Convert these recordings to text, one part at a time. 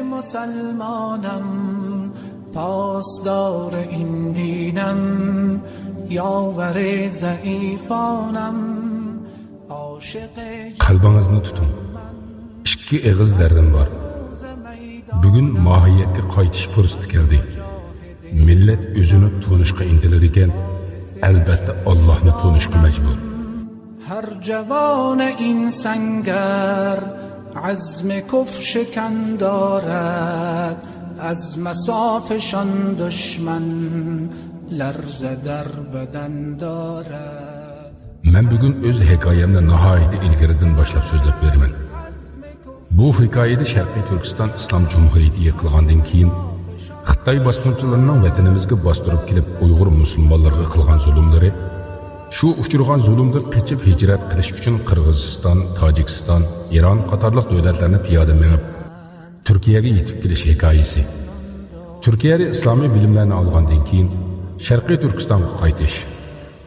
مسلمانم پاسدار این دینم یاور ضعیفانم عاشق qalbingizni tuting. Ikki eg'iz dardim bor. Bugun mohiyatga qaytish fursati keldi. Millat o'zini tunishga intilar ekan, albatta Allohni tunishga majbur. هر جوان این سنگر عزم کفر شکن دارد از مصافشان دشمن لرزه در بدن دارد. Men bugun o'z hikoyamni nihoyat ilgaridan boshlab so'zlab beraman. Bu hikoyada Sharqiy Turkiston Islom Jumhuriyati yiqilgandan keyin Xitoy bosqinchilarining vatanimizga bostirib kelib Uyg'ur musulmonlarga qilgan zulmlari, shu uchirgan zulmdan qochib hijrat qilish uchun Qirg'iziston, Tojikiston, Eron qatorliq davlatlarni piyoda minib Turkiyaga yetib kelish hikoyasi. Turkiyada islomiy bilimlarni olgandan keyin Sharqiy Turkistonga qaytish,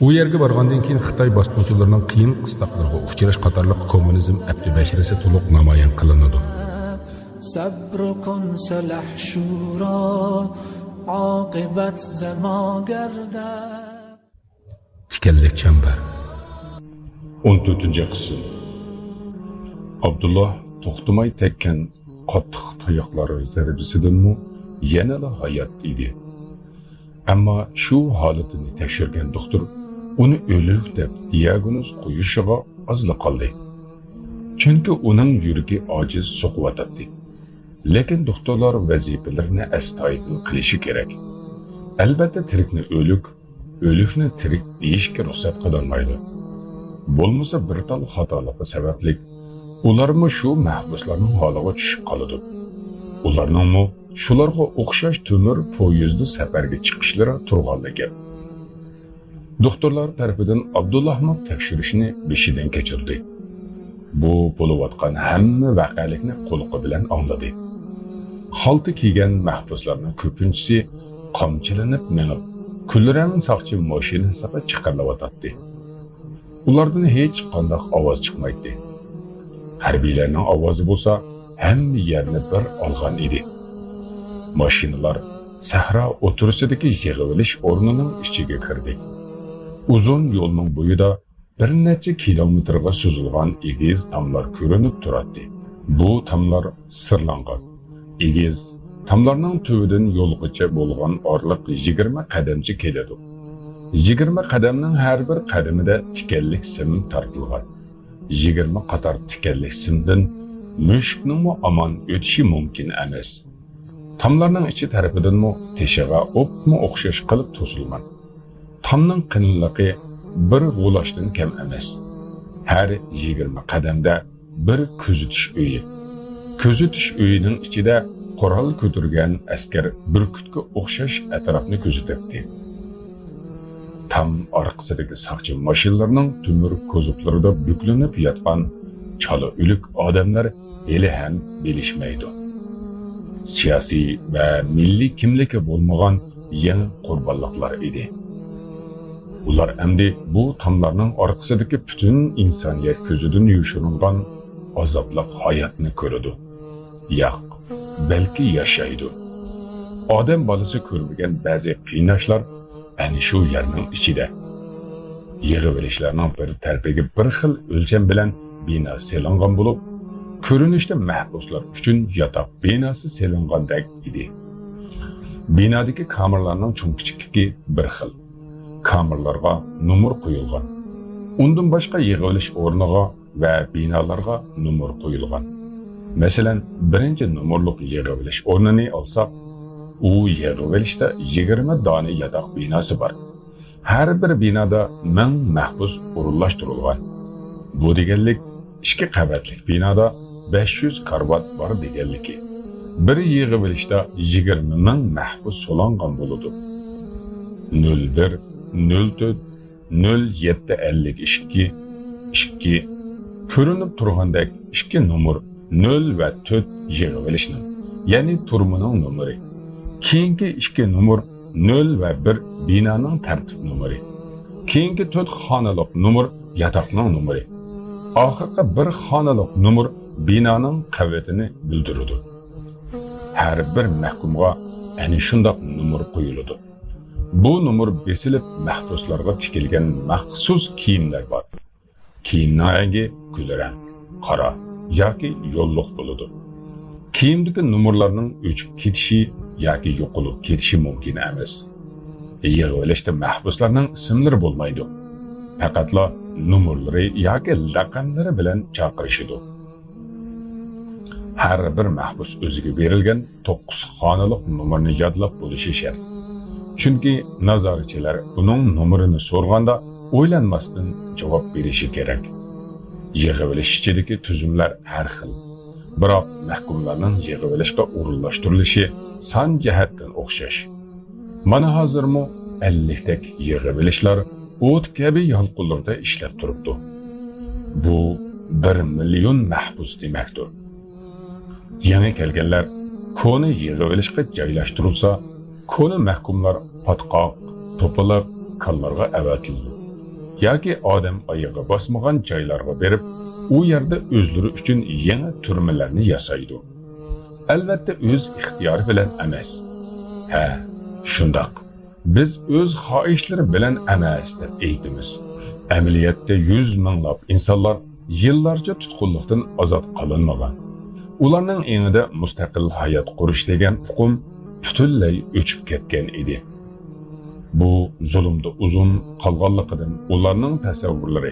u yerga borgandan keyin Xitoy bosqinchilarining qiyin qistoqlarga uchrash qatorliq kommunizm abdubasharasi to'liq namoyon qilinadi. صبر کن صلح شورا عاقبت زما گردد. Tikanlik chambar 14-qism. Abdullah to'xtamay tekkan qattiq tayoqlari zarbisidanmi yanada hayot edi. Ammo shu holatini tekshirgan doktor uni o'lik deb diagnoz qo'yishiga ozli qoldi. Chunki uning yuragi ojiz so'qiyotdi. Lekin doktorlar vazifalarini astoydil qilishi kerak. Albatta tirikni o'lik, o'likni tirik deyishga ruxsat qilolmaydi. Bo'lmasa bir tal xatolikqa sababli ularmi shu mahbuslarning holiga tushib qoladi. Ularningmi shularga o'xshash temir poyezdda safarga chiqishlari turganligi. Doktorlar tarafidan Abdullahning tekshirishni beshidan kechirdi. Bu bo'layotgan hamma voqealikni qo'liqi bilan angladi. Xalta kiygan mahbuslarning ko'pinchisi qamchilanib minib, kulrang soqchi mashinasiga chiqarilayotdi. Ulardan hech qanday ovoz chiqmaydi. Harbiylarning ovozi bo'lsa, hamma yerni bir olgan edi. Mashinalar sahro o'tirisidagi yig'ilish o'rnining ichiga kirdi. Uzun yo'lning bo'yida bir necha kilometrga suzilgan egiz tamlar ko'rinib turadi. Bu tamlar sirlangan. Egiz tamlarning tuvidan yo'lgacha bo'lgan orliq 20 qadamcha keladi. 20 qadamning har bir qadamida tikanlik sim tortilgan. 20 qator tikanlik simdan mushukning amon o'tishi mumkin emas. Tamlarning ichi tarafidanmi teshiga o'pma o'xshash qilib to'silgan. Tamning qinliqi bir g'ulashdan kam emas. Har 20 qadamda bir kuzatish uyi. Kuzatish uyining ichida qurol ko'targan askar burkutga o'xshash atrofni kuzatyapti. Tam orqasidagi soqchi mashinalarining temir ko'zuklarida buklanib yotgan chala o'lik odamlar hali ham bilishmaydi. Siyosiy va milliy kimligi bo'lmagan yangi qurbonliklar edi. Ular endi bu tamlarning orqasidagi butun insoniyat ko'zidan yoshiringan azobli hayotni ko'radi. Yo'q, balki yashaydi. Odam bolasi ko'rmagan ba'zi qiynashlar ana shu yerning ichida. Yig'ilishlarning bir tarafiga bir xil o'lcham bilan bino selingan bo'lib, ko'rinishda mahbuslar uchun yotoq binosi selingandek edi. Binodagi kamerlarning cho'nkichikligi bir xil. Kamerlarga numar qo'yilgan. Undan boshqa yig'ilish o'rniga va binolarga numar qo'yilgan. Masalan, birinchi numurliq yig'ilish o'rnini olsak, u yig'ilishda 20 dona yotoq binosi bor. Har bir binoda 1000 mahbus o'rinlashtirilgan. Bu deganlik 2 qavatli binoda 500 karvat bor deganligi. Bir yig'ilishda 20 ming mahbus so'langan bo'ladi. 01 04 0752 2 ko'rinib turgandek 2 numar 0 va 4 yig'ilishning, ya'ni turmaning numeri. Keyingi 2 numar 0 va 1 binoning tartib numeri. Keyingi 4 xonaliq numar yotoqning numeri. Oxirgi 1 xonaliq numar binoning qavatini bildiradi. Her bir mahkumga ana shundoq numur qo'yiladi. Bu numur besilib mahbuslarga tikilgan maxsus kiyimlar bor. Kiyimning rangi kulrang, qora yoki yo'lliq bo'ladi. Kiyimdagi numurlarning o'chib ketishi yoki yo'qolib ketishi mumkin emas. Yig'ilishda mahbuslarning ismlari bo'lmaydi. Faqatla numurlari yoki laqamlari bilan chaqirishadi. Her bir mahbus o'ziga berilgan 9 xonalik numarni yodlab bo'lishi shart. Chunki nazoratchilar uning numarini so'rganda o'ylanmasdan javob berishi kerak. Yig'ilish ichidagi tuzumlar har xil. Biroq mahkumlarning yig'ilishga o'rinlashtirilishi son jihatdan o'xshash. Mana hozirmi 50 tak yig'ilishlar o't kabi yolqinlarda ishlab turibdi. Bu 1 million mahbus demakdir. Yangi kelganlar koni yig'ilishga joylashtirilsa, koni mahkumlar patqoq, to'pilib, kallarga avatildi. Yoki odam oyog'i bosmagan joylarga berib, u yerda o'zlari uchun yangi turmalarni yasaydi. Albatta o'z ixtiyori bilan emas. Ha, shundoq. Biz o'z xohishlari bilan emas deb aytamiz. Amaliyotda 100 minglab insonlar yillarcha tutqunlikdan ozod qilinmagan. Ularning eğinde mustaqil hayot qurish degan hukm butunlay o'chib ketgan edi. Bu zulmda uzun qolganligidan ularning tasavvurlari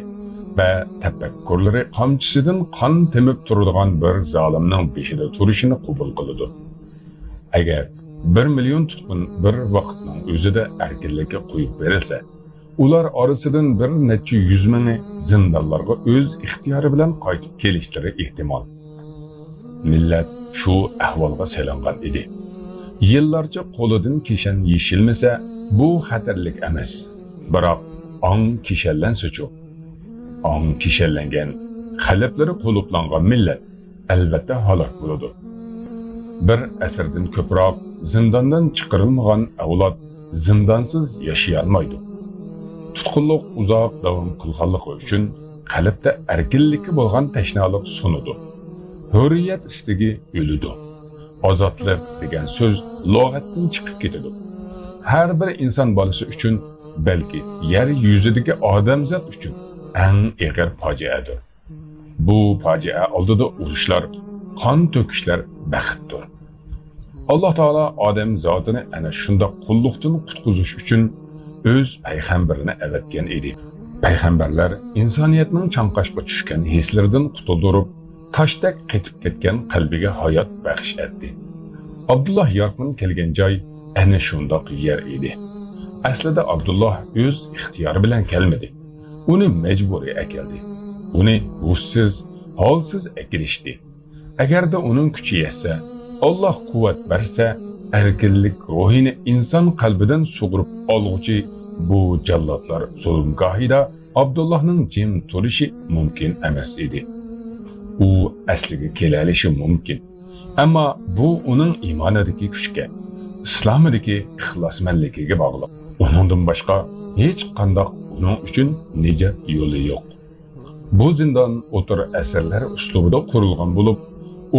va tafakkurlari qamchisidan qon temib turadigan bir zolimning beshida turishini qabul qiladi. Agar 1 million tutqun bir vaqtning o'zida erkinlikka qo'yib berilsa, ular orasidan bir necha 100 mingi zindonlarga o'z ixtiyori bilan qaytib kelishlari ehtimol. Millet şu ahvolga selangan edi. Yillarcha qo'lidan kishan yeshilmasa, bu xatarlik emas. Biroq ong kishanlansa-chu. Ong kishanlangan, qalblari quluplangan millat albatta halok bo'ladi. Bir asrdan ko'proq zindondan chiqarilmagan avlod zindonsiz yashay olmaydi. Tutqunlik uzoq davom qilganligi uchun qalbda erkinlikka bo'lgan tashnalik sunudi. Hürriyet istigi ölüdü. Azatlık degan söz lügatdan chiqib ketadi. Her bir insan balası üçün, belki yer yüzüdeki odamzat üçün eng ig'ir fojiadir. Bu fojia oldida urushlar, qon to'kishlar baxtdir. Alloh taolo odam zotini ana shunda qulluqdan qutqizish uchun o'z payg'ambarini avatgan edi. Payg'ambarlar insoniyatning chanqashga tushgan hislaridan qutuldirib, taşdak qetib ketgan qalbiga hayot baxsh etdi. Abdullah Yarqin kelgan joy ana shundoq yer edi. Aslida Abdullah o'z ixtiyori bilan kelmadi. Uni majburiy akeldi. Uni hussiz, holsiz akilishdi. Agarda uning kuchi yetsa, Alloh quvvat bersa, erkinlik ruhini inson qalbidan sug'urib olg'uchi bu jallodlar zulmgohida Abdullahning jim turishi mumkin emas edi. U asliga kelalishi mumkin. Ammo bu uning iymonidagi kuchga, islomidagi ixlosmandligiga bog'liq. Uningdan boshqa hech qanday uning uchun nijot yo'li yo'q. Bu zindon o'tir asrlar uslubida qurilgan bo'lib,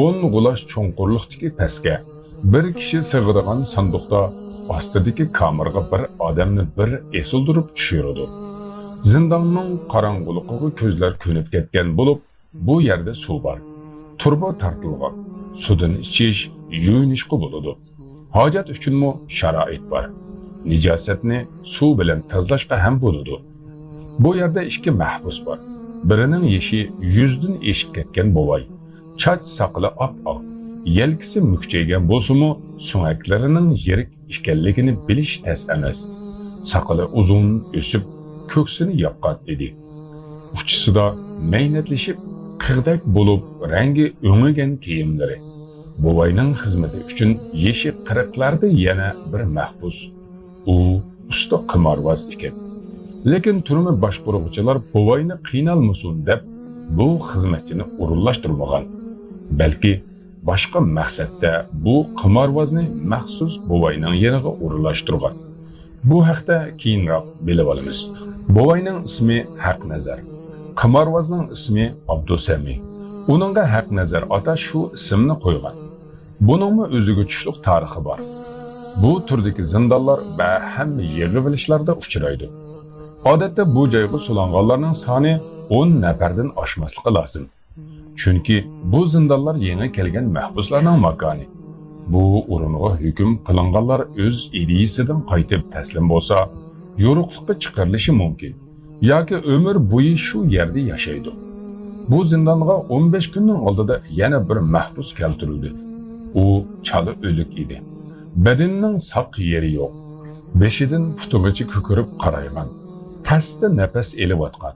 10 g'ulash cho'nqurlikdagi pastga bir kishi sig'adigan sanduqda ostidagi kamerga bir odamni bir esildirib tushiradi. Zindonning qorong'uligiga ko'zlar ko'nib ketgan bo'lib, bu yerda suv bor. Turba tortilgan. Sudan ichish, yuyinishga bo'ladi. Hojat uchunmi sharoit bor. Nijosatni suv bilan tozalashga ham bo'ladi. Bu yerda ikki mahbus bor. Birining yeshi 100 dan eshib ketgan bo'vay. Chach saqli op-oq. Yelkisi mukchaygan bo'lsa-mu, suyaklarining yirik ekanligini bilish tas emas. Saqli uzun o'sib, ko'ksini yoqqan edi. Uchisida maynatlashib, qirdak bo'lib, rangi o'ngigan kiyimlari. Bo'vayning xizmati uchun yeshi 40larda yana bir mahbus. U usta qimorvoz ekan. Lekin turma boshqaruvchilar bo'vayni qiynalmasin deb bu xizmatchini o'rinlashtirmagan. Balki boshqa maqsadda bu qimorvozni maxsus bo'vayning yeriga o'rinlashtirgan. Bu haqda keyinroq bilib olamiz. Bo'vayning ismi Haqnazar. Qimorvozning ismi Abdusami. Uningga Haqnazar ota shu ismni qo'ygan. Buningmi o'ziga tushliq tarixi bor. Bu turdagi zindonlar va hamma yig'ilishlarda uchraydi. Odatda bu joyga sulanganlarning soni 10 nafardan oshmasligi lozim. Chunki bu zindonlar yangi kelgan mahbuslarning makoni. Bu o'ringa hukm qilinganlar o'z ideyasidan qaytib taslim bo'lsa, yo'riqlikka chiqarilishi mumkin yoki umr bo'yi shu yerda yashaydi. Bu zindonga 15 kunning oldida yana bir mahbus keltirildi. U chala o'lik edi. Bedenining saq yeri yo'q. Beshidan putigacha ko'kirib qaraygan. Pastda nafas elayotgan.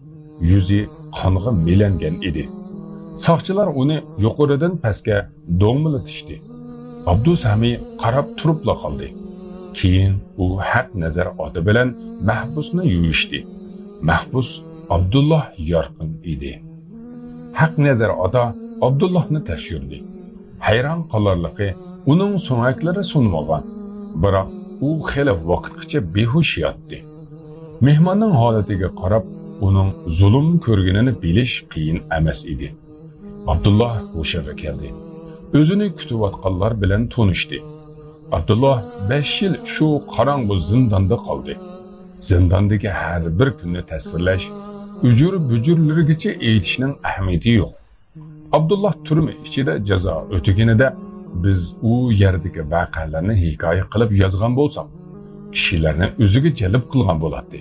Yuzi qonga melangan edi. Soqchilar uni yuqoridan pastga do'ngmilatishdi. Abdusami qarab turibla qoldi. Keyin u haq nazar oti bilan mahbusni yuvishdi. Mahbus Abdullah Yorqin edi. Haq nazar ota Abdullahni tashirdi. Hayron qolarligi uning so'ngaklari sunmagan. Biroq u xeli vaqtgacha behush yotdi. Mehmonning holatiga qarab uning zulm ko'rganini bilish qiyin emas edi. Abdullah hushiga keldi. O'zini kutayotganlar bilan tanishdi. Abdullah 5 yil shu qorong'u zindonda qoldi. Zindondagi har bir kunni tasvirlash, ujur-bujurlarigacha aytishning ahamiyati yo'q. Abdullah turma ichida jazo o'taganida biz u yerdagi voqealarni hikoya qilib yozgan bo'lsak, kishilarni o'ziga jalb qilgan bo'ladi.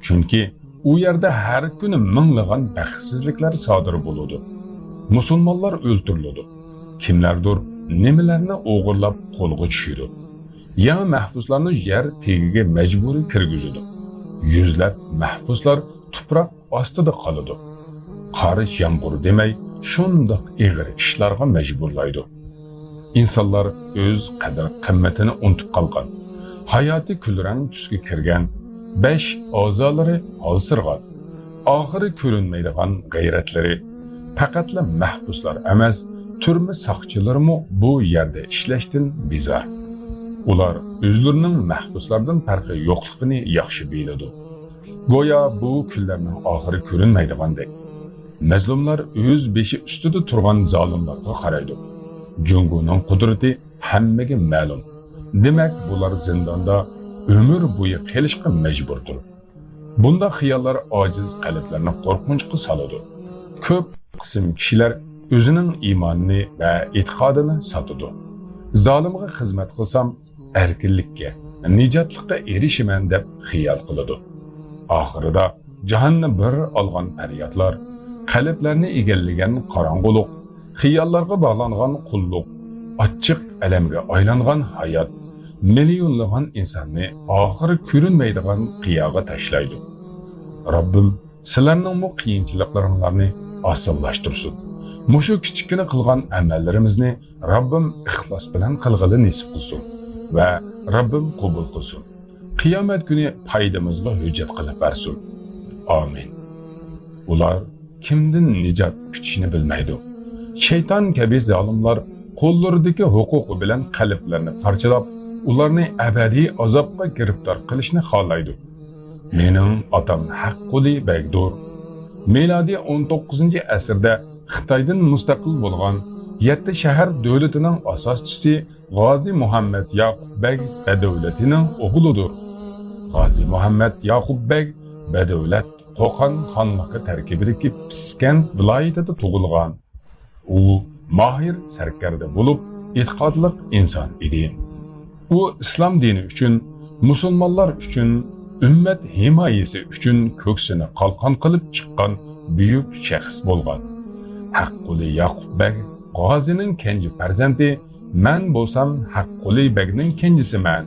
Chunki u yerda har kuni minglagan baxtsizliklar sodir bo'ladi. Musulmonlar o'ltiriladi. Kimlardir nimalarni o'g'irlab qo'lga tushirdi. Yana mahbuslarni yer tegiga majburiy kirgizdi. Yuzlab mahbuslar tuproq ostida qoladi. Qarish yomg'ir demay, shundoq ig'ir ishlarga majburlaydi. İnsanlar o'z qadr-qimmatini unutib qolgan. Hayoti kulrang tusga kirgan, 5 a'zolari holsirgan. Oxiri ko'rinmaydigan g'ayratlari faqatla mahbuslar emas, turma soqchilarimi bu yerda ishlashdan bezor. Ular o'zlarining mahbuslardan farqi yo'qligini yaxshi biladi. Go'yo bu kunlarning oxiri ko'rinmaydigandek. Mazlumlar o'z beshi ustida turgan zolimlarga qaraydi. Junguning qudrati hammaga ma'lum. Demak, bular zindonda umr bo'yi qilishga majburdir. Bunda xiyollar ojiz qalblarni qo'rqinchga soladi. Ko'p qism kishilar o'zining iymonini va e'tiqodini sotadi. Zolimga xizmat qilsam, erkinlikka, nijotlikka erishiman deb xiyol qiladi. Oxirida jahannam bir olgan faryodlar, qalblarni egallagan qorong'ulik, xiyollarga bog'langan qulluq, ochiq alamga aylangan hayot millionlagan insonni oxiri ko'rinmaydigan qiyoga tashlaydi. Rabbim sizlarning bu qiyinchiliklaringlarni osonlashtirsin. Mushu kichikina qilgan amallarimizni Rabbim ixlos bilan qilg'ili nasib qilsin va Rabbim qabul qilsin. Qiyomat kuni foydamizga hujjat qilib bersin. Amin. Ular kimdan nijot kutishni bilmaydi. Shayton kabi zolimlar qo'llaridagi huquqi bilan qalblarni parchalab, ularni abadiy azobga giriftor qilishni xohlaydi. Mening otam Haqquli Begdur milodiy 19-asrda Xitoydan mustaqil bo'lgan 7 shahar davlatining asoschisi G'ozi Muhammad Yaqub Beg badavlatining o'g'lidir. G'ozi Muhammad Yaqub Beg badavlat Qo'qon xonligi tarkibidagi Piskent viloyatida tug'ilgan. U mahir sarkarda bo'lib, e'tiqodli inson edi. U islom dini uchun, musulmonlar uchun, ummat himoyasi uchun ko'ksini qalqon qilib chiqqan buyuk shaxs bo'lgan. Haqquli Yaqub Beg G'ozining kenji farzandi, men bo'lsam Haqquli Begning kenjisiman.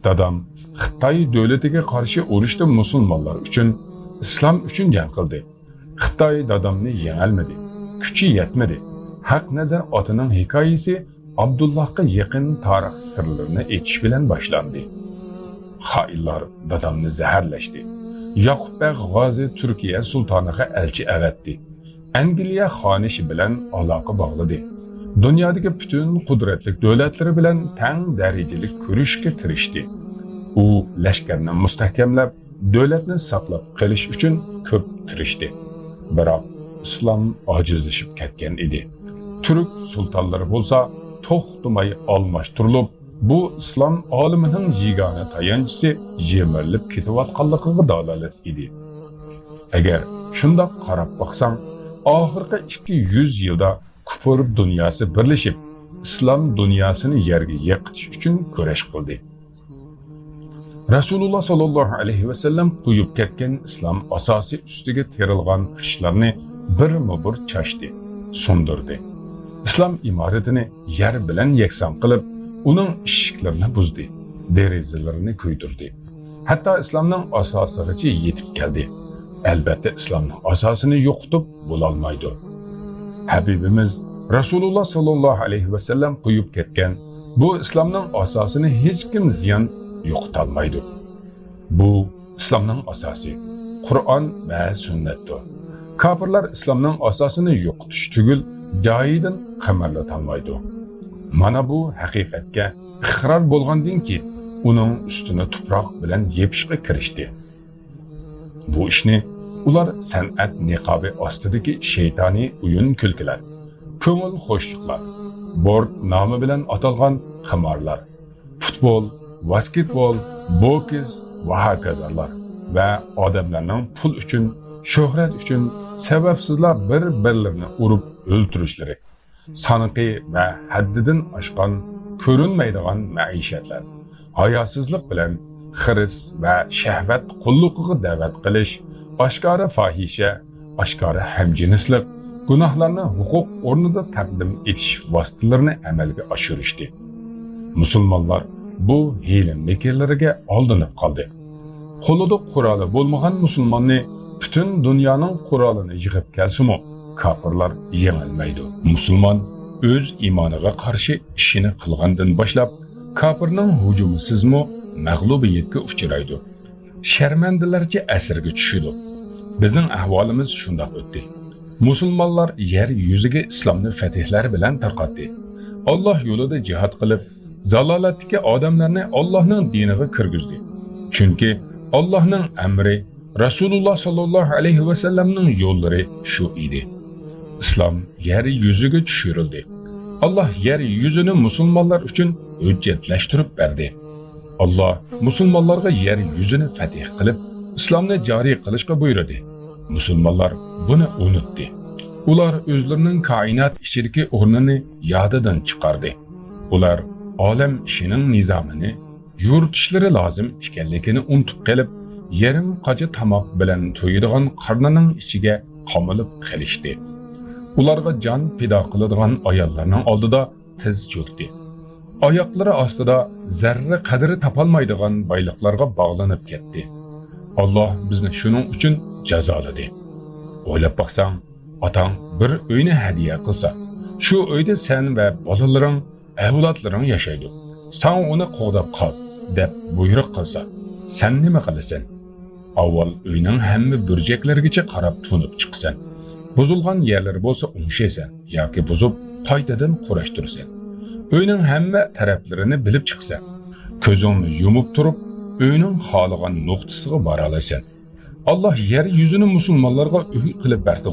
Dadam Xitoy davlatiga qarshi urushda musulmonlar uchun, islom uchun jang qildi. Xitoy dadamni yengolmadi, kuchi yetmadi. Haq nazar otining hikoyasi Abdullahga yaqin tarix sirlarini aytish bilan boshlandi. Xoinlar dadamni zaharlashdi. Yaqub Beg G'ozi Turkiya sultoniga elchi avatdi. Angliya xonishi bilan aloqa bog'ladi. Dunyodagi butun qudratli davlatlar bilan teng darajali kurashga tirishdi. U lashkarni mustahkamlab, davlatni saqlab qolish uchun ko'p tirishdi. Biroq islom ojizlashib ketgan edi. Turk sultonlari bo'lsa, to'xtamay almashtirilib, bu islom olimining yegona tayanchisi yemirilib ketayotganligiga dalolat edi. Agar shundoq qarab baqsang, oxirgi 200 yilda kufr dunyosi birlashib, islom dunyosini yerga yiqitish uchun kurash qildi. Rasululloh sallallohu alayhi va sallam qo'yib ketgan islom asosi ustiga terilgan qishlarni birma-bir chashdi, sundirdi. İslam imoratini yer bilan yakson qilib, uning eshiklarini buzdi, derazalarini kuydirdi. Hatto islomning asosigacha yetib keldi. Albatta islomning asosini yo'qotib bo'lolmaydi. Habibimiz Rasululloh sallallohu alayhi va sallam qo'yib ketgan bu islomning asosini hech kim ziyon yo'qotolmaydi. Bu islomning asosi Qur'on va sunnatdir. Kafirlar islomning asosini yo'qotish tugul joyidan qamarlatolmaydi. Mana bu haqiqatga iqror bo'lgandan keyin uning ustini tuproq bilan yepishga kirishdi. Bu ishni ular san'at niqobi ostidagi shaytoniy o'yin kulkilar, ko'ngil xo'shliklar, bord nomi bilan atalgan qimorlar, futbol, basketbol, boks va hokazolar va odamlarning pul uchun, shuhrat uchun sababsizlar bir-birlarini urib o'ltirishlari, saniqi va haddidan oshgan ko'rinmaydigan maishatlar, hayosizlik bilan xiris va shahvat qulluqiga da'vat qilish, oshkora fohisha, oshkora hamjinslik, gunohlarni huquq o'rnida taqdim etish vositalarini amalga oshirishdi. Musulmonlar bu hiyla-mekellarga aldanib qoldi. Qo'lida quroli bo'lmagan musulmonni butun dunyoning qurolini yig'ib kelsa-mu, kafirlar yengilmaydi. Musulmon o'z iymoniga qarshi ishini qilgandan boshlab, kafirning hujumisiz-mu mag'lubiyatga uchraydi. Sharmandalarcha asirga tushidi. Bizning ahvolimiz shundoq o'tdi. Musulmonlar yer yuziga islomni fatihlar bilan tarqatdi. Alloh yo'lida jihad qilib, zalolatdagi odamlarni Allohning diniga kirgizdi. Chunki Allohning amri, Rasululloh sallallohu alayhi va sallamning yo'llari shu edi. Islom yer yuziga tushirildi. Alloh yer yuzini musulmonlar uchun hujjatlashtirib berdi. Alloh musulmonlarga yer yuzini fatih qilib, islomni joriy qilishga buyurdi. Musulmonlar buni unutdi. Ular o'zlarining koinot ichidagi o'rnini yodidan chiqardi. Ular olam ishining nizomini yuritishlari lozim ekanligini unutib qolib, yarim qocha tomoq bilan to'yadigan qarnining ichiga qomilib qolishdi. Ularga jon pido qiladigan ayollarning oldida tiz cho'kdi. Oyoqlari ostida zarra qadri topolmaydigan boyliqlarga bog'lanib ketdi. Alloh bizni shuning uchun jazoladi. O'ylab baqsang, otang bir uyni hadiya qilsa, shu uyda sen va bolalaring, avlodlaring yashaydi. Sen uni qo'g'dab qol deb buyruq qilsa, sen nima qilasan? Avval uyning hamma burjaklarigacha qarab tunib chiqsan. Buzilgan yerlar bo'lsa o'ngshaysan yoki buzib qaytadan qurashtirsan. Uyning hamma taraflarini bilib chiqsan. Ko'zingni yumib turib, uyning xohlagan nuqtasiga bora olasan. Alloh yer yuzini musulmonlarga uy qilib berdi.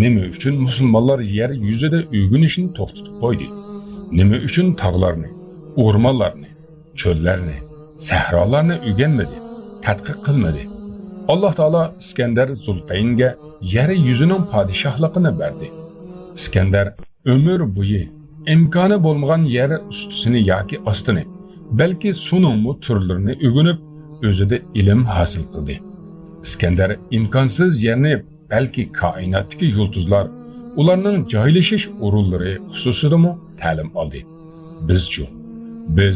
Nima uchun musulmonlar yer yuzida uygunishni to'xtatib qo'ydi? Nima uchun tog'larni, o'rmonlarni, cho'llarni, sahrolarni o'rganmadi, tadqiq qilmadi? Alloh taolo Iskandar Zulqaynga yer yuzining podshohligini berdi. Iskandar umr bo'yi imkoni bo'lmagan yer ustisini yoki ostini, balki suvning turlarini o'rganib, o'zida ilm hosil qildi. Iskandar imkonsiz yerni, balki koinotdagi yulduzlar, ularning joylashish o'rinlari xususida ta'lim oldi. Biz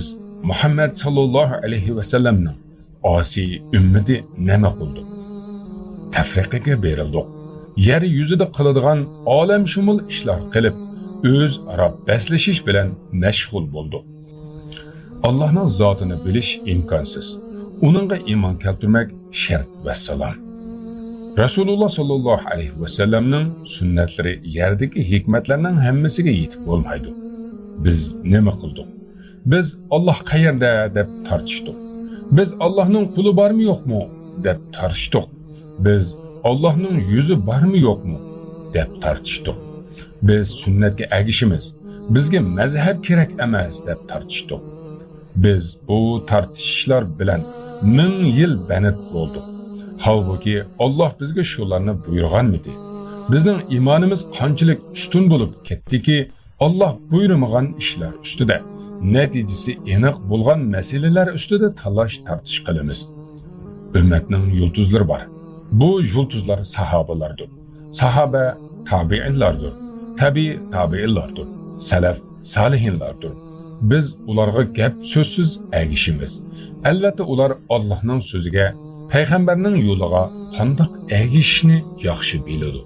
Muhammad sallallohu alayhi va sallamning osiy ummati nima qildi? Tafriqaga berildik. Yer yuzida qiladigan olam shumul ishlar qilib, o'z aro baslashish bilan mashg'ul bo'ldi. Allohning zotini bilish imkonsiz. Uningga iymon keltirmak shart va salom. Rasululloh sallallohu alayhi va sallamning sunnatlari yerdagi hikmatlarning hammasiga yetib bo'lmaydi. Biz nima qildik? Biz Alloh qayerda deb tartishdik. Biz Allohning quli bormi yo'qmi deb tartishdik. Biz Allohning yuzi bormi yo'qmi deb tartishdik. Biz sunnatga agishimiz, bizga mazhab kerak emas deb tartishdik. Biz bu tartishishlar bilan 1000 yil banit bo'ldik. Halbuki Alloh bizga shularni buyurganmidi? Bizning iymonimiz qanchalik ustun bo'lib ketdiki, Alloh buyurmagan ishlar ustida, natijasi aniq bo'lgan masalalar ustida talash tartish qilamiz. Ümmetning yulduzları var. Bu yulduzlar sahabalardır. Sahaba tabi'inlardır. Tabi'inlardır. Salaf salihinlardır. Biz ularga gap sözsüz əgişimiz. Elbette ular Allah'ın sözüge, Peygamberinin yoluga qandaq əgişini yaxşı bilirdi.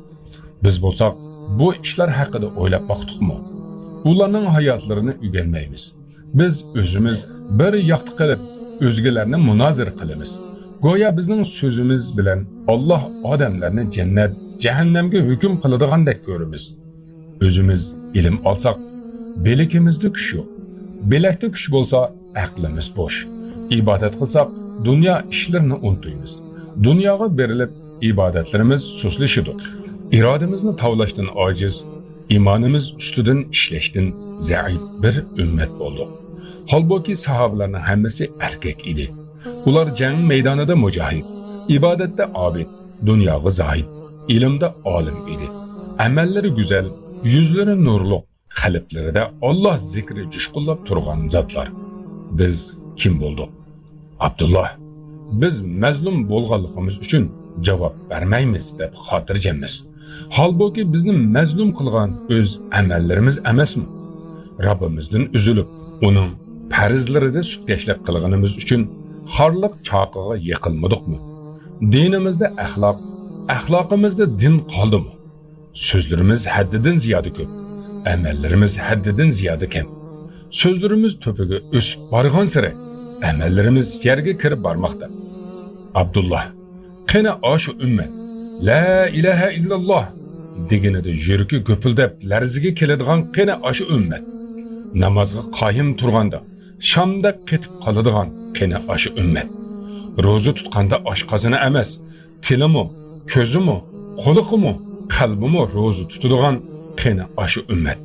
Biz bolsaq, bu işler hakkında oylap baktıqmı? Ularning hayatlarını ügenmeymiz. Biz özümüz bir yaxtı qilib, özgelerini munazir qilamiz. Goya bizning sözümüz bilen Allah odamlarni cennet, cehennemge hüküm kılıdığandek görürüz. Özümüz ilim alsak, belekimizde güç yok. Belekte güç bolsa, aklımız boş. İbadet kılsak, dünya işlerini unutuyuz. Dünyaya berilip, ibadetlerimiz suslaşıdır. İrademizni tavlaştın aciz, imanımız üstüden işleştin, zayıf bir ümmet olduk. Halbuki sahabelerinin hemmesi erkek idi. Ular jang meydanida mujahid, ibadette abid, dünyada zahid, ilimde alim idi. Amelleri güzel, yüzleri nurlu, kalpleri de Allah zikri cüşkullab turgan zatlar. Biz kim bulduk? Abdullah, biz mazlum bolganligimiz üçün cevap vermeymiz deb xotirjammiz. Halbuki bizni mazlum qilgan öz amellerimiz emasmi? Rabbimizden üzülüp, onun farzlarida sutkeşlik qilganimiz üçün xarlıq çaqığa yıkılmadık mı? Dinimizde ahlak, ahlakımızda din kaldı mı? Sözlerimiz haddiden ziyade köp, emellerimiz haddiden ziyade kem. Sözlerimiz töpüge ösüp bargan sıra, emellerimiz yerge kirip barmakta. Abdullah, qene aşı ümmet, la ilahe illallah, degine de jürki köpüldep, lerzige keledigan qene aşı ümmet. Namazga qayım turganda, Şamda ketip kalıdığan qene aşı ümmet. Rozu tutqanda aşqazını emas, tilimi, közümü, qoluqımı, qalbimi rozu tutuduğan qene aşı ümmet.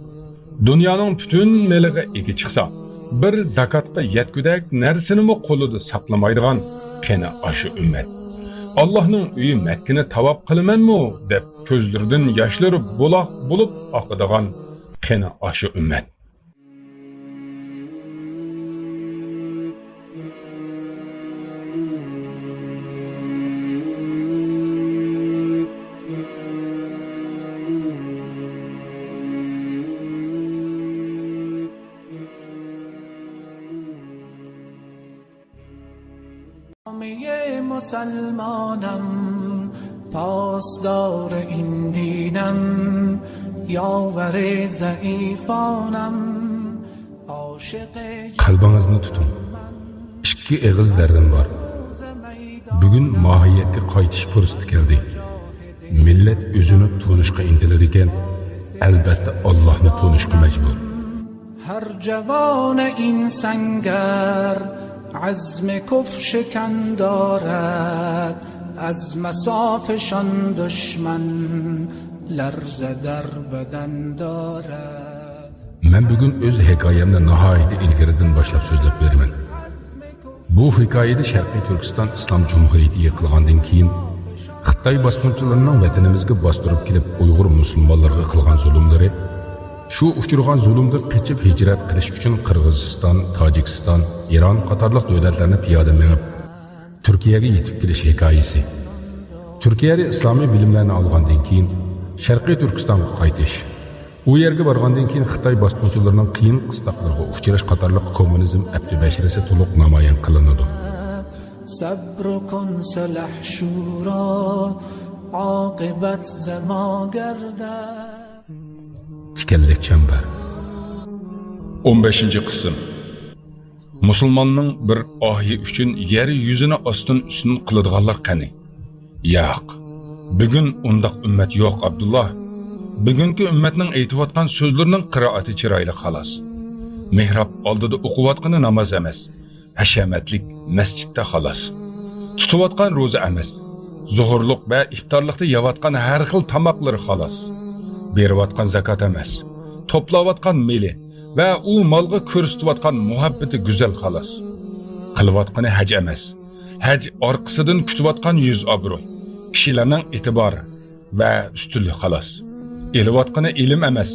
Dünyanın bütün meliğe egi çıksa, bir zakatqa yetküdek nersinimi qoluda saklamaydıgan qene aşı ümmet. Allah'ın üyü Mekkini tavap qılıman mı deb közlerden yaşları bulaq bulup akıdığan qene aşı ümmet. مسلمانم پاسدار این دینم یاور ضعیفانم عاشق qalbingizni tuting. Ikki eg'iz dardim bor. Bugun mohiyatga qaytish fursati keldi. Millat o'zini tunishga intilar ekan, albatta Allohni tunishga majbur. هر جوان این سنگر عزم کفر شکن دارد از مسافشان دشمن لرزه در بدن دارد. Men bugun o'z hikoyamni nihoyatda ilgaridan boshlab so'zlab beraman. Bu hikoyada Sharqiy Turkiston Islom Jumhuriyati yiqilgandan keyin Xitoy bosqinchilarining vatanimizga bostirib kelib Uyg'ur musulmonlarga qilgan zulmlari, shu uchirgan zulmda qechib hijrat qilish uchun Qirg'iziston, Tojikiston, Eron qatorliq davlatlarni piyoda minib Turkiyaga yetib kelish hikoyasi. Turkiyada islomiy bilimlarni olgandan keyin Sharqiy Turkistonga qaytish, u yerga borgandan keyin Xitoy bosqinchilarining qiyin qistoqlarga uchrash qatorliq kommunizm abdubasharasi to'liq namoyon qilinadi. صبر کن صلح شورا عاقبت زما گردد. Tikanlik çember. 15. kısım. Musulmonning bir ohi uchun yer yuzini ostin ustin qiladiganlar qani? Yo'q. Bugun undaq ummat yo'q Abdullah. Bugungi ummatning aytayotgan so'zlarining qiroati chiroyli xolos. Mehrab oldida o'qiyotgani namoz emas, hashamatlik masjidda xolos. Tutayotgan ro'za emas, zuhurluq va iftorlikda yeyotgan har xil tamoqlar xolos. Beriyotgan zakat emas, toplayotgan meli, va u molga ko'rsatayotgan muhabbati go'zal xolos. Qilayotgani haj emas. Haj orqasidan kutayotgan yuz obro'y, kishilarning e'tibori va ustunlik xolos. Elayotgani ilm emas.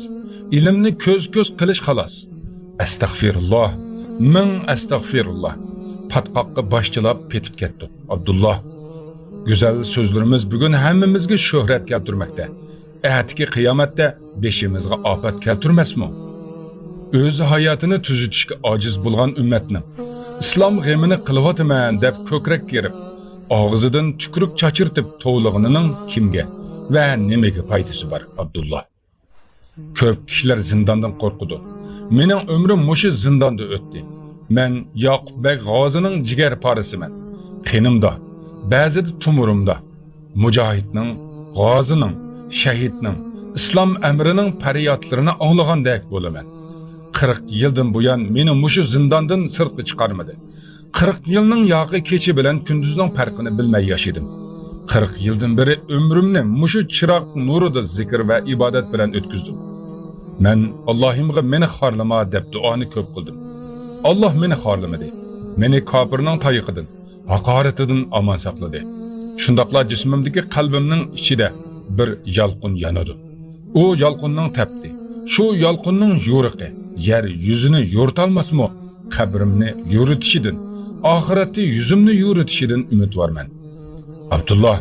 Ilmni ko'z-ko'z qilish xolos. Astagfirulloh, ming astagfirulloh. Patqoqqa boshchilab ketib ketdi. Abdullah, go'zal so'zlarimiz bugun hammamizga shuhrat keltirmoqda. Atki qiyomatda beshimizga ofat keltirmasmi? O'z hayotini tuzitishga ojiz bo'lgan ummatning islom g'amini qilyapman deb ko'krak kerib, og'zidan tukruk chachirtib to'lig'ining kimga va nimaga foydasi bor? Abdullah, ko'p kishilar zindondan qo'rqadi. Mening umrim mushu zindonda o'tdi. Men Yoqubbek G'ozining jigar parisiman. Qenimda, ba'zida tumurimda mujohidning, g'ozining, shahidning, islom amrining faryodlarini anglagandek bo'laman. 40 yildan buyon meni mushu zindondan sirtga chiqarmadi. 40 yilning yoqi kechi bilan kunduzning farqini bilmay yashadim. 40 yildan beri umrimni mushu chiroq nurida zikr va ibodat bilan o'tkazdim. Men Allohimga meni xorlama deb duoni ko'p qildim. Allah meni xorlamadi. Meni kofirning tayiqidan, haqoratidan omon saqladi. Shundaqla jismimdagi qalbimning ichida bir yolqin yanadi. U yolqinning tepdi. Shu yolqinning yo'riqi yer yuzini yo'rtolmasmi? Qabrimni yo'ritishidan, oxiratda yuzimni yo'ritishidan umidvorman. Abdullah,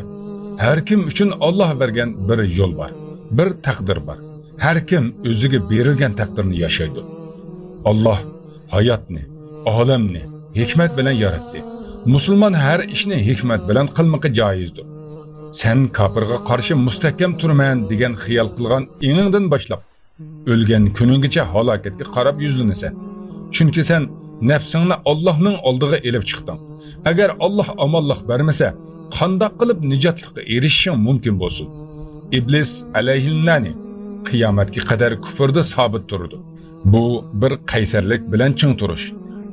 har kim uchun Alloh bergan bir yo'l bor, bir taqdir bor. Har kim o'ziga berilgan taqdirni yashaydi. Alloh hayotni, olamni hikmat bilan yaratdi. Musulmon har ishni hikmat bilan qilmoqi joizdir. Sen kofirga qarshi mustahkam turman degan xiyol qilgan eningdan boshlab o'lgan kuninggacha halokatga qarab yuzlanasan. Chunki sen nafsingni Allohning oldiga elib chiqding. Agar Alloh omonlik bermasa, qandoq qilib nijotlikka erishishing mumkin bo'lsin? Iblis alayhillani qiyomatga qadar kufrda sabit turdi. Bu bir qaysarlik bilan ching turish.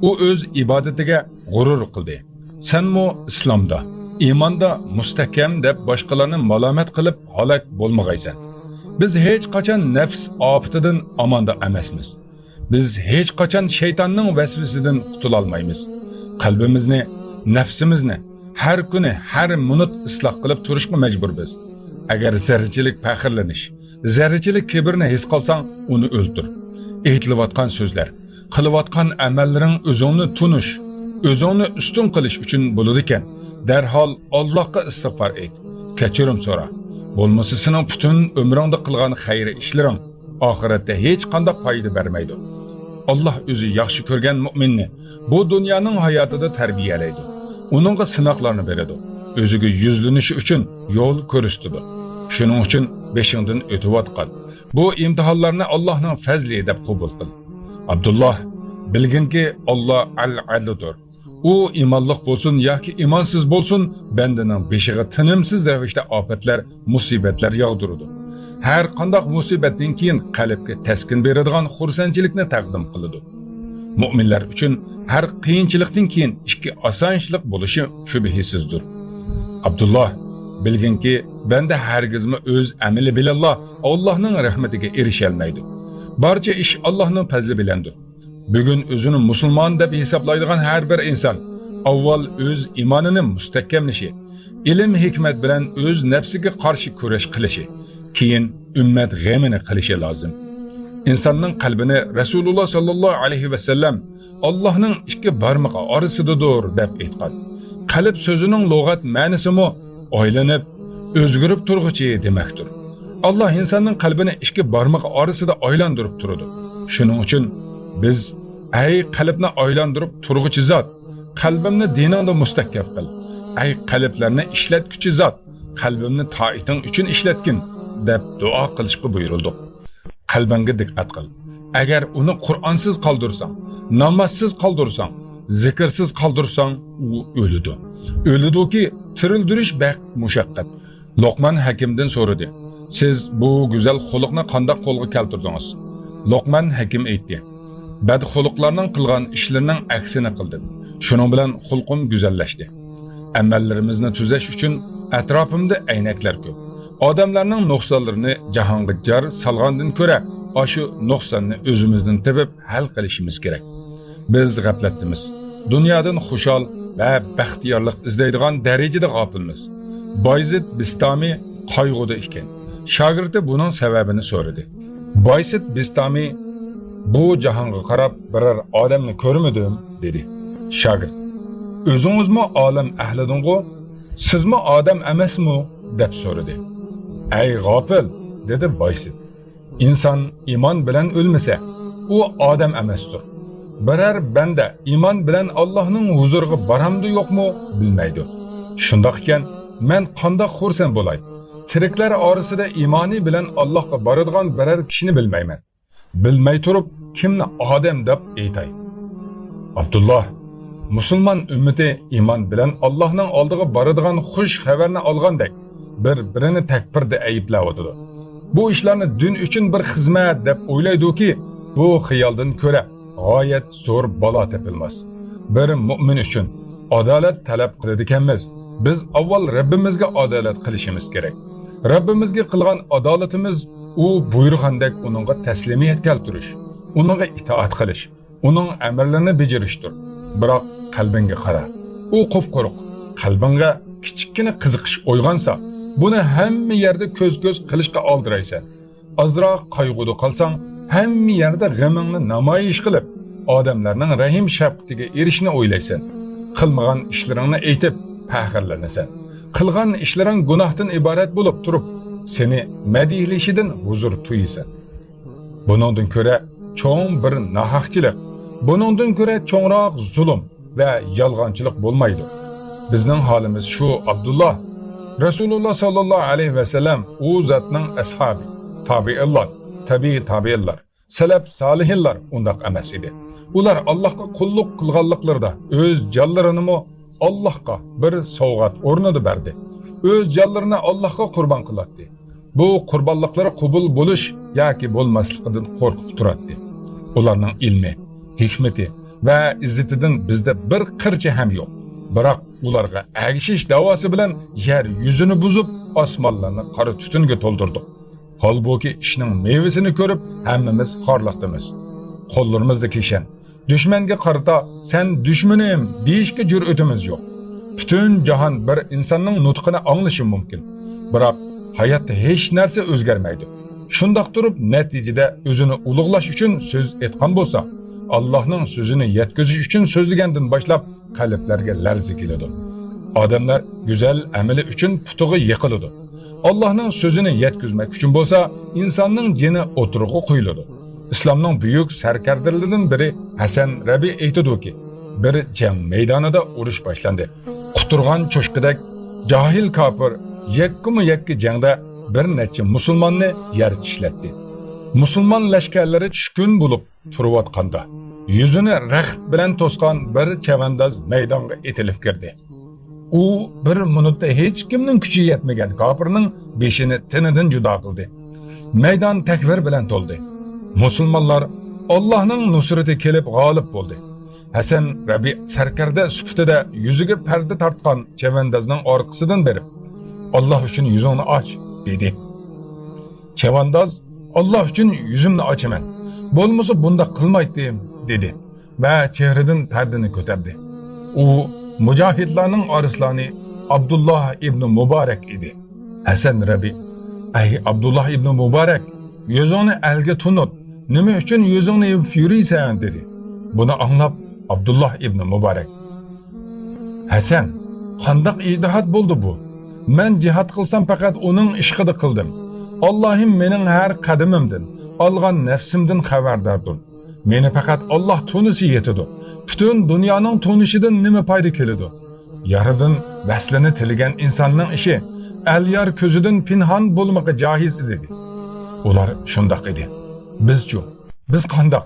U o'z ibodatiga g'urur qildi. Senmi islomda, iymonda mustahkam deb boshqalarni malomat qilib halok bo'lmag'aysan. Biz hech qachon nafs ofatidan amonda emasmiz. Biz hech qachon shaytonning vasvasidan qutula olmaymiz. Qalbimizni, nafsimizni har kuni, har minut isloh qilib turishga majburmiz. Agar zarrachilik faxrlanish, zarrachilik kibrni his qilsang, uni o'ldir. Aytilayotgan so'zlar, qilayotgan amallaring o'zingni tunish, o'zingni ustun qilish uchun bo'ladi ekan. Darhol Allohga istig'for et, kechirim so'ra. Bo'lmasa sening butun umringda qilgan xayr ishlaring oxiratda hech qanday foyda bermaydi. Alloh o'zi yaxshi ko'rgan mu'minni bu dunyoning hayotida tarbiyalaydi. Uningga sinoqlarni beradi. O'ziga yuzlanishi uchun yo'l ko'rsatadi. Shuning uchun beshingdan o'tayotgan bu imtihonlarni Allohning fazli deb qabul qil. Abdullah, bilginki Alloh al-Adildir. U imonliq bo'lsin yoki imonsiz bo'lsin, bandaning beshiga tinimsiz ravishda ofatlar, musibatlar yog'diradi. Har qanday musibatdan keyin qalbga taskin beradigan xursandchilikni taqdim qiladi. Mu'minlar uchun har qiyinchilikdan keyin ikki osonchilik bo'lishi shubhisizdir. Abdullah, bilginki banda hargizmi o'z amali bilan Allohning rahmatiga erisha olmaydi. Barcha ish Allohning fazli bilandir. Bugun o'zini musulmon deb hisoblaydigan har bir inson avval o'z iymonini mustahkamlashi, ilm hikmat bilan o'z nafsiga qarshi kurash qilishi, keyin ummat g'amini qilishi lozim. İnsanning qalbini Rasululloh sallallohu alayhi va sallam Allohning ikki barmoqi orasidadir deb aytgan. Qalb so'zining lug'at ma'nosimi oylanib, o'zgarib turg'ichi demakdir. Alloh insonning qalbini ikki barmoqi orasida oylantirib turadi. Shuning uchun biz ay qalbni oylantirib turg'ichi zot, qalbimni diningda mustahkam qil. Ay qalblarni ishlatguchi zot, qalbimni toating uchun ishlatgin deb duo qilishga buyurildi. Qalbingga diqqat qil. Agar uni Qur'onsiz qoldirsang, namozsiz qoldirsang, zikrsiz qoldirsang, u o'ladi. O'ladiki, tirildirish baq mushaqqat. Luqman Hakimdan so'radi: "Siz bu go'zal xuluqni qanday qo'lga keltirdingiz?" Luqman Hakim aytdi: "Bad xuluqlarning qilgan ishlarining aksini qildim. Shuning bilan xulqim go'zallashdi. Amallarimizni tuzash uchun atrofimda aynaklar ko'p. Odamlarning nuqsonlarini jahonga jar salgandan ko'ra aşı nuqsonni o'zimizdan tepib hal qilishimiz kerak. Biz g'aflatdamiz. Dunyodan xushal va baxtiyorlik izlaydigan darajada g'ofilmiz. Bayzid Bistami qayg'uda ekan. Shogirdi buning sababini so'radi. Bayzid Bistami bu jahonga qarab biror odamni ko'rmadim dedi. Shogird: "O'zingizmi olam ahlidingo? Sizmi odam emasmi?" deb so'radi. "Ey g'ofil," dedi Bayzid. "İnsan iman bilan o'lmasa, u odam emasdir. Biror banda iman bilan Allohning huzuriga baramdi yo'qmi bilmaydi. Shundoq ekan, men qanday xursand bo'lay? Tiriklar orasida imoni bilan Allohga boradigan biror kishini bilmayman. Bilmay turib, kimni odam deb aytay?" Abdullah, musulmon ummati iman bilan Allohning oldiga boradigan xush xabarni olgandek bir-birini takbirda ayiblayotdi. Bu ishlarni din uchun bir xizmat deb o'ylaydi-ki, bu xiyoldan ko'ra g'oyat zo'r balo topilmas. Bir mu'min uchun adolat talab qiladiganmiz. Biz avval Rabbimizga adolat qilishimiz kerak. Rabbimizga qilgan adolatimiz u buyurgandek uningga taslimiyat keltirish, uningga itoat qilish, uning amrlarini bajarishdir. Biroq qalbingga qara. U qop-quruq. Qalbingga kichikkina qiziqish uyg'onsa, buni hamma yerda ko'z-ko'z qilishga oldiraysan. Azroq qayg'uda qolsang, hamma yerda g'amingni namoyish qilib, odamlarning rahim shafqatiga erishishni o'ylaysan. Qilmagan ishlaringni aytib, faxrlanasan. Qilgan ishlaring gunohdan iborat bo'lib turib, seni madihlashidan huzur tuysan. Buningdan ko'ra cho'ng bir nahaqchilik, buningdan ko'ra cho'ngroq zulm va yolg'onchilik bo'lmaydi. Bizning holimiz shu, Abdullah. Rasululloh sallallohu alayhi va sallam u zotning ashabi, tabi'illar, tabi'illar, salaf solihinlar undaq emas edi. Ular Allohga qulluq qilganliklarida o'z jonlarini Allohga bir sovg'at o'rnida berdi. O'z jonlarini Allohga qurbon qiladi. Bu qurbonliqlari qabul bo'lish yoki bo'lmasligidan qo'rqib turadi. Ularning ilmi, hikmati va izzatidan bizda bir qircha ham yo'q. Biroq ularga agishish davosi bilan yer yuzini buzib, osmonlarni qora tutunga to'ldirdik. Holbuki ishning mevasini ko'rib, hammamiz xorliqdamiz. Qo'llarimizda kishan. Düşmanga qarata sen düşmanim deyishga jur'atimiz yo'q. Butun jahon bir insonning nutqini anglashi mumkin. Biroq hayotda hech narsa o'zgarmaydi. Shundoq turib, natijada o'zini ulug'lash uchun so'z aytgan bo'lsa, Allohning so'zini yetkazish uchun so'zlagandan boshlab qalblarga larza keladi. Odamlar go'zal amali uchun putiga yiqiladi. Allohning so'zini yetkazmak uchun bo'lsa, insonning jini o'tirg'i qo'yiladi. İslamның büyük serkardalaridan biri Hasan Rabi aytadi-ki, bir jang maydonida urush boshlandı. Quturgan cho'shqidak jahil kafir yakka jangda bir necha musulmonni yer tishlatdi. Musulmon lashkarlari tushkun bo'lib turayotganda, yuzini raxt bilan to'sgan bir chavandoz maydonga etilib kirdi. U bir minutda hech kimning kuchi yetmagan kafirning beshini tinidan judo qildi. Maydon takbir bilan to'ldi. Musulmonlar Allohning nusrati kelib g'olib bo'ldi. Hasan Rabi sarkarda sifatida yuziga parda tortgan chavandozning orqasidan berib, "Alloh uchun yuzingni och" dedi. Chavandoz, "Alloh uchun yuzimni ochaman. Bo'lmasa bunda qilmaydim" dedi va chehridan pardani ko'tardi. U mujohidlarning arisloni Abdullah ibn Muborak edi. Hasan Rabi: "Ey Abdullah ibn Muborak, yuzingni elga tunut. Nima uchun yuzingni yuvib yuriysan?" dedi. Buni anglab Abdullah ibn Muborak: "Hasan, qandaq ijtihod bo'ldi bu? Men jihad qilsam faqat uning ishqida qildim. Allohim mening har qadamimdan, olgan nafsimdan xabardordir. Meni faqat Alloh tunisi yetadi. Butun dunyoning tunishidan nima foyda keladi? Yaradan vaslini tilagan insonning ishi al-yor ko'zidan pinhon bo'lmoqqa joiz edi." Ular shundoq edi. Bizchu, biz qandoq?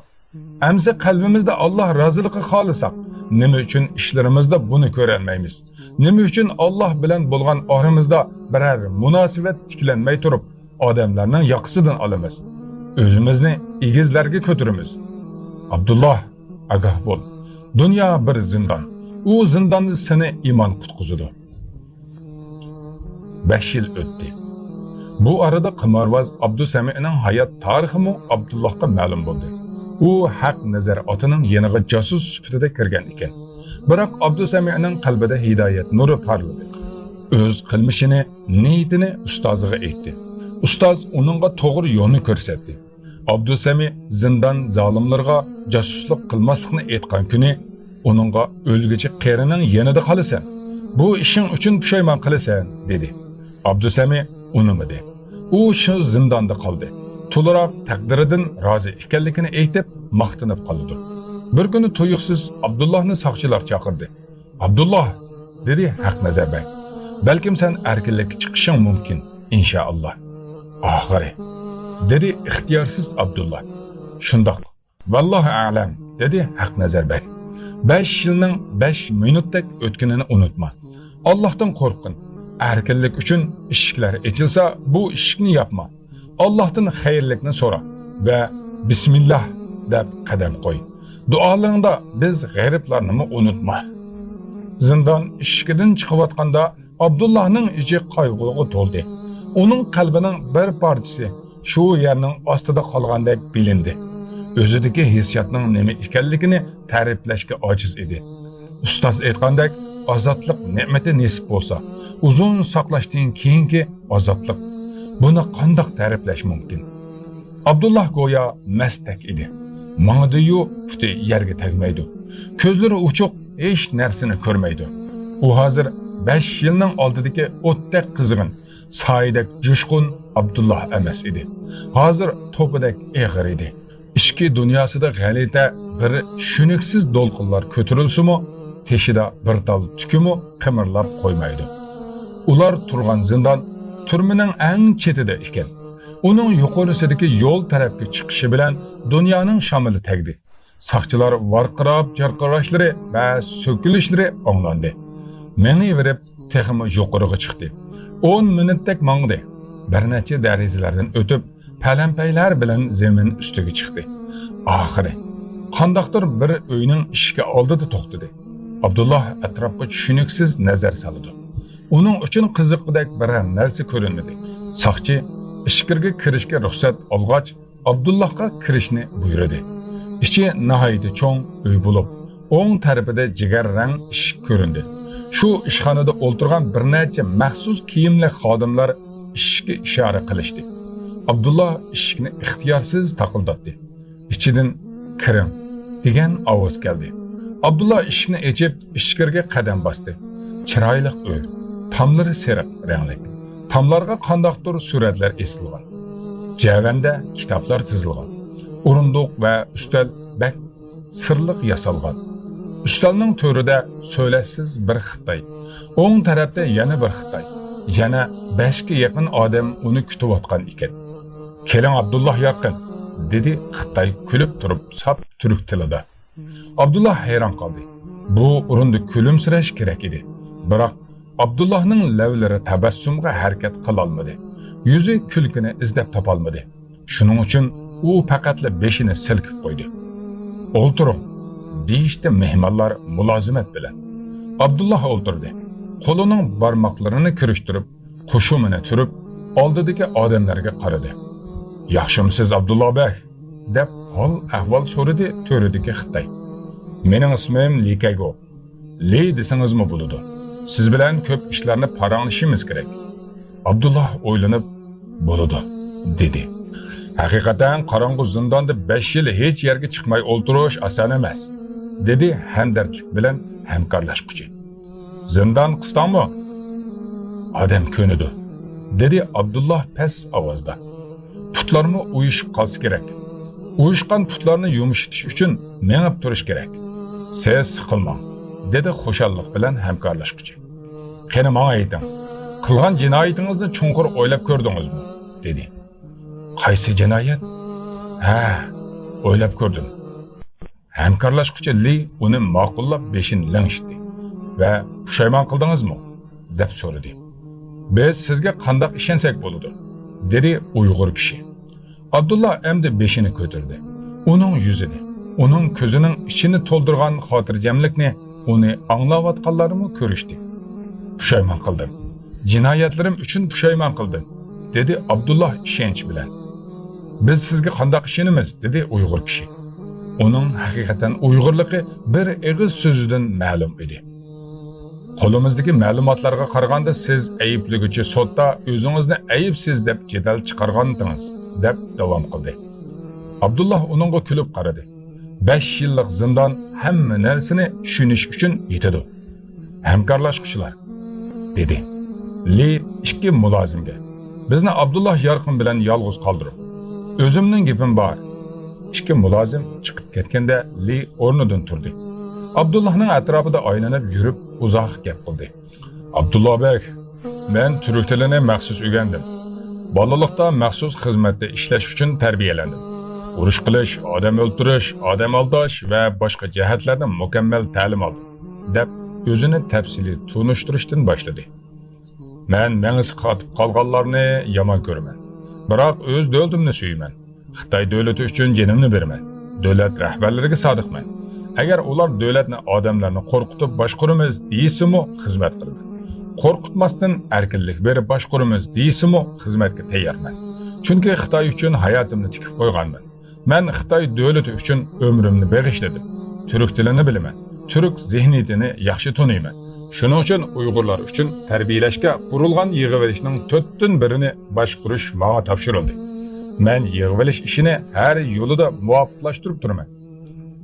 Amsi qalbimizda Alloh roziligi xohlasak, nima uchun ishlarimizda buni ko'rolmaymiz? Nima uchun Alloh bilan bo'lgan oramizda biror munosabat tiklanmay turib, odamlarning yoqsidan olamiz? O'zimizni egizlarga ko'tiramiz. Abdullah, agah bo'l. Dunyo bir zindon. U zindonni seni iymon qutqizadi. 5 yil o'tdi. Bu arada qimorbaz Abdusami'ning hayot tarixi Abdullahga ma'lum bo'ldi. U haq nazar otining yeniga josus sifatida kirgan ekan. Biroq Abdusami'ning qalbida hidoyat nuri parladi. O'z qilmishini, niyatini ustoziga aytdi. Ustoz uningga to'g'ri yo'lni ko'rsatdi. Abdusami zindon zolimlarga josuslik qilmaslikni aytgan kuni uningga o'lguchi qerining yanida qolasan. Bu ishing uchun pushaymon qilasan, dedi. Abdusami unimidi. U shu zindonda qoldi. To'liroq taqdiridan rozi ekanligini aytib, maqtanib qoldi. Bir kuni tuyuqsiz Abdullohni soqchilar chaqirdi. "Abdulloh", dedi Haqnazar bey. "Balkim sen erkinlikka chiqishing mumkin, inshaalloh." "Oxiri", dedi ixtiyorsiz Abdulloh. "Shundoq. Vallohu a'lam", dedi Haqnazar bey. 5 yilning 5 minutdek o'tganini unutma. Allohdan qo'rqin. Erkinlik uchun eshiklar ochilsa, bu eshikni yopma. Allohdan xayrlikni so'ra va bismillah deb qadam qo'y. Duolaringda biz g'ariblarni unutma. Zindon eshigidan chiqayotganda Abdullohning ichi qayg'uga to'ldi. Uning qalbining bir parchasi shu yerning ostida qolgandek bilindi. O'zidagi hissiyotning nima ekanligini ta'riflashga ojiz edi. Ustoz aytgandek, ozodlik ne'mati nasib bo'lsa, uzun saqlashdan keyingi ozodlik. Buni qandoq ta'riflash mumkin? Abdulloh go'yo mastak edi. Mangdiyu puti yerga tegmaydi. Ko'zlari uchuq, hech narsani ko'rmaydi. U hozir 5 yilning oldidagi o'tdek qizg'in, soyidek jo'shqin Abdulloh emas edi. Hozir to'pidek eg'ir edi. Ichki dunyosida g'alita bir tushuniksiz do'lqinlar ko'tarilsa-mu, teshida bir tal tukimi qimirlab qo'ymaydi. Ular turgan zindon turmaning eng chetida ekan. Uning yuqorisidagi yo'l tarafga chiqishi bilan dunyoning shamili tegdi. Saqchilar varqirab jarqirashlari va so'kilishlari anglandi. Meni verib texmi yuqoriga chiqdi. 10 minutdek mangdi. Bir necha derazalardan o'tib, palampaylar bilan zemin ustiga chiqdi. Oxiri qandoqdir bir uyning eshigi oldida to'xtadi. Abdulloh atrofga tushuniksiz nazar soldi. Uning uchun qiziqdek bir narsa ko'rinmadi. Saqchi ishkirga kirishga ruxsat olgach, Abdullohga kirishni buyurdi. Ichi nihoyat cho'ng uy bo'lib, o'ng tarafida jigar rang eshik ko'rindi. Shu ishxonada o'ltirgan bir necha maxsus kiyimli xodimlar eshikka ishora qilishdi. Abdulloh eshikni ixtiyorsiz taqildatdi. Ichidan "Kiring" degan ovoz keldi. Abdulloh eshikni ochib, ishkirga qadam bosdi. Chiroyli uy, tomlari sariq rangli. Tomlarga qandoqdir suratlar esilgan. Javanda kitoblar tizilgan. O'rindiq va ustal bak sirliq yasalgan. Ustalning to'rida so'lasiz bir Xitoy. O'ng tarafda yana bir Xitoy. Yana 5 ga yaqin odam uni kutayotgan ekan. "Keling Abdulloh yaqin", dedi Xitoy kulib turib sap turk tilida. Abdulloh hayron qoldi. Bu o'rinda kulimsirash kerak edi. Biroq Abdullohning lavlari tabassumga harakat qila olmadi. Yuzi kulkini izlab topolmadi. Shuning uchun u faqatla beshini silkib qo'ydi. "O'ltiring", deyishdi mehmonlar mulozimat bilan. Abdulloh o'ltirdi. Qo'lining barmoqlarini kirishtirib, qushumini turib, oldidagi odamlarga qaradi. "Yaxshimisiz Abdulloh bey?" deb hol ahvol so'radi to'ridagi Xitoy. "Mening ismim Likago. Li desangizmi bo'ladi. Siz bilan ko'p ishlarni paranglashimiz kerak." Abdulloh o'ylanib, "Bo'ladi", dedi. "Haqiqatan qorong'u zindonda 5 yil hech yerga chiqmay o'ltirish oson emas", dedi hamdardlik bilan hamkorlashquchi. "Zindon qistonmi?" "Odam ko'nidi", dedi Abdulloh past ovozda. "Putlarni uyushib qolsa kerak. Uyushgan putlarni yumshatish uchun mengib turish kerak. Siz siqilmang", dedi xushallik bilan hamkorlashquchi. "Qani menga ayting, qilgan jinoyatingizni chunqur o'ylab ko'rdingizmi?" dedi. "Qaysi jinoyat?" "Ha, o'ylab ko'rdim." Hamkorlashquchi Li uni ma'qullab beshini langishdi va "Pushaymon qildingizmi?" deb so'radi. "Biz sizga qandoq ishonsak bo'ladi?" dedi Uyg'ur kishi. Abdulloh endi beshini ko'tardi. Uning yuzini, uning ko'zining ichini to'ldirgan xotirjamlikni uni anglayotganlarimi ko'rishdi. "Pushaymon qildim. Jinoyatlarim uchun pushaymon qildim", dedi Abdullah ishonch bilan. Biz sizga qanday ishonamiz, dedi Uyg'ur kishi. Uning haqiqatan Uyg'urligi bir og'iz so'zidan ma'lum edi. Qo'limizdagi ma'lumotlarga qaraganda siz aybliguchi sotda o'zingizni aybsiz deb jadal chiqargandingiz, deb davom qildi. Abdullah uningga kulib qaradi. 5 yillik zindon hamma narsani tushunish uchun yetadi. Hamkorlashuvchilar, dedi. Li ikki mulozimga. Bizni Abdullah Yorqin bilan yolg'iz qoldirib. O'zimning gapim bor. İki mulozim chiqib ketganda Li o'rnidan turdi. Abdullahning atrofida aylanib yurib uzoq gap qildi. Abdullah bek, men turk tilini maxsus o'rgandim. Bolalikda maxsus xizmatda ishlash uchun tarbiyalandim. Urush qilish, odam o'ldirish, odam aldash va boshqa jihatlarda mukammal ta'lim oldim, deb o'zini tafsili tunishtirishdan boshladi. Men mengisi qotib qolganlarni yomon ko'raman. Biroq o'z davlatimni suyman. Xitoy davlati uchun jonimni beraman. Davlat rahbarlariga sodiqman. Agar ular davlatni odamlarni qo'rqitib boshqaramiz deysimi, xizmat qilaman. Qo'rqitmasdan erkinlik berib boshqaramiz deysimi, xizmatga tayyorman. Chunki Xitoy uchun hayotimni tikib qo'yganman. Men Xitoy davlati uchun umrimni bag'ishladim. Turk tilini bilaman. Turk zihniyatini yaxshi taniyman. Shuning uchun Uyg'urlar uchun tarbiyalashga qurilgan yig'ilishning 4dan birini boshqarish menga topshirildi. Men yig'ilish ishini har yo'lida muvofiqlashtirib turaman.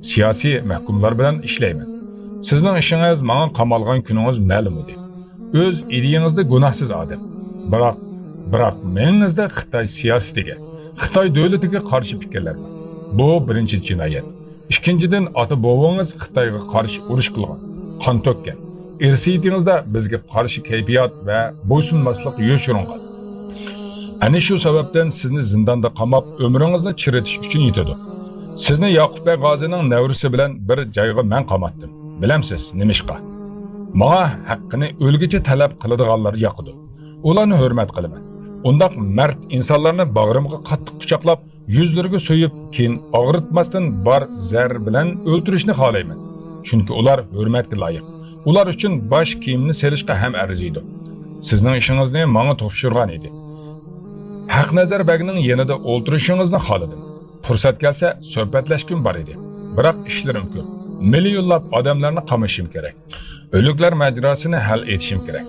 Siyosiy mahkumlar bilan ishlayman. Sizning ishingiz menga qamalgan kuningiz ma'lum edi. O'z ideyangizda gunohsiz odam. Biroq meningizda Xitoy siyosatiga, Xitoy davlatiga qarshi fikrlar bor. Bu birinchi jinoyat. Ikkinchidan, ota-bobangiz Xitoyga qarshi urush qilgan, qon to'kkan. Irsiyatingizda bizga qarshi kayfiyat va bo'ysunmaslik yo'shiringan. Ana shu sababdan sizni zindonda qamab, umringizni chiritish uchun yetadi. Sizni Yoqub bey G'ozining navrisi bilan bir joyga men qamatdim. Bilamsiz, nimishqa? Menga haqqini o'lgicha talab qiladiganlar yoqdi. Ularni hurmat qilaman. Undaq mard insonlarni bag'rimga qattiq quchoqlab, yuzlariga so'yib, keyin og'ritmasdan bor zar bilan o'ltirishni xohlayman. Chunki ular hurmatga loyiq. Ular uchun bosh kiyimni selishga ham arziydi. Sizning ishingizni menga topshirgan edi. Haqnazar bagning yanida o'ltirishingizni xohladim. Fursat kelsa suhbatlashkim bor edi. Biroq ishlarim ko'p. Millionlab odamlarni qamashim kerak. O'liklar majrosini hal etishim kerak.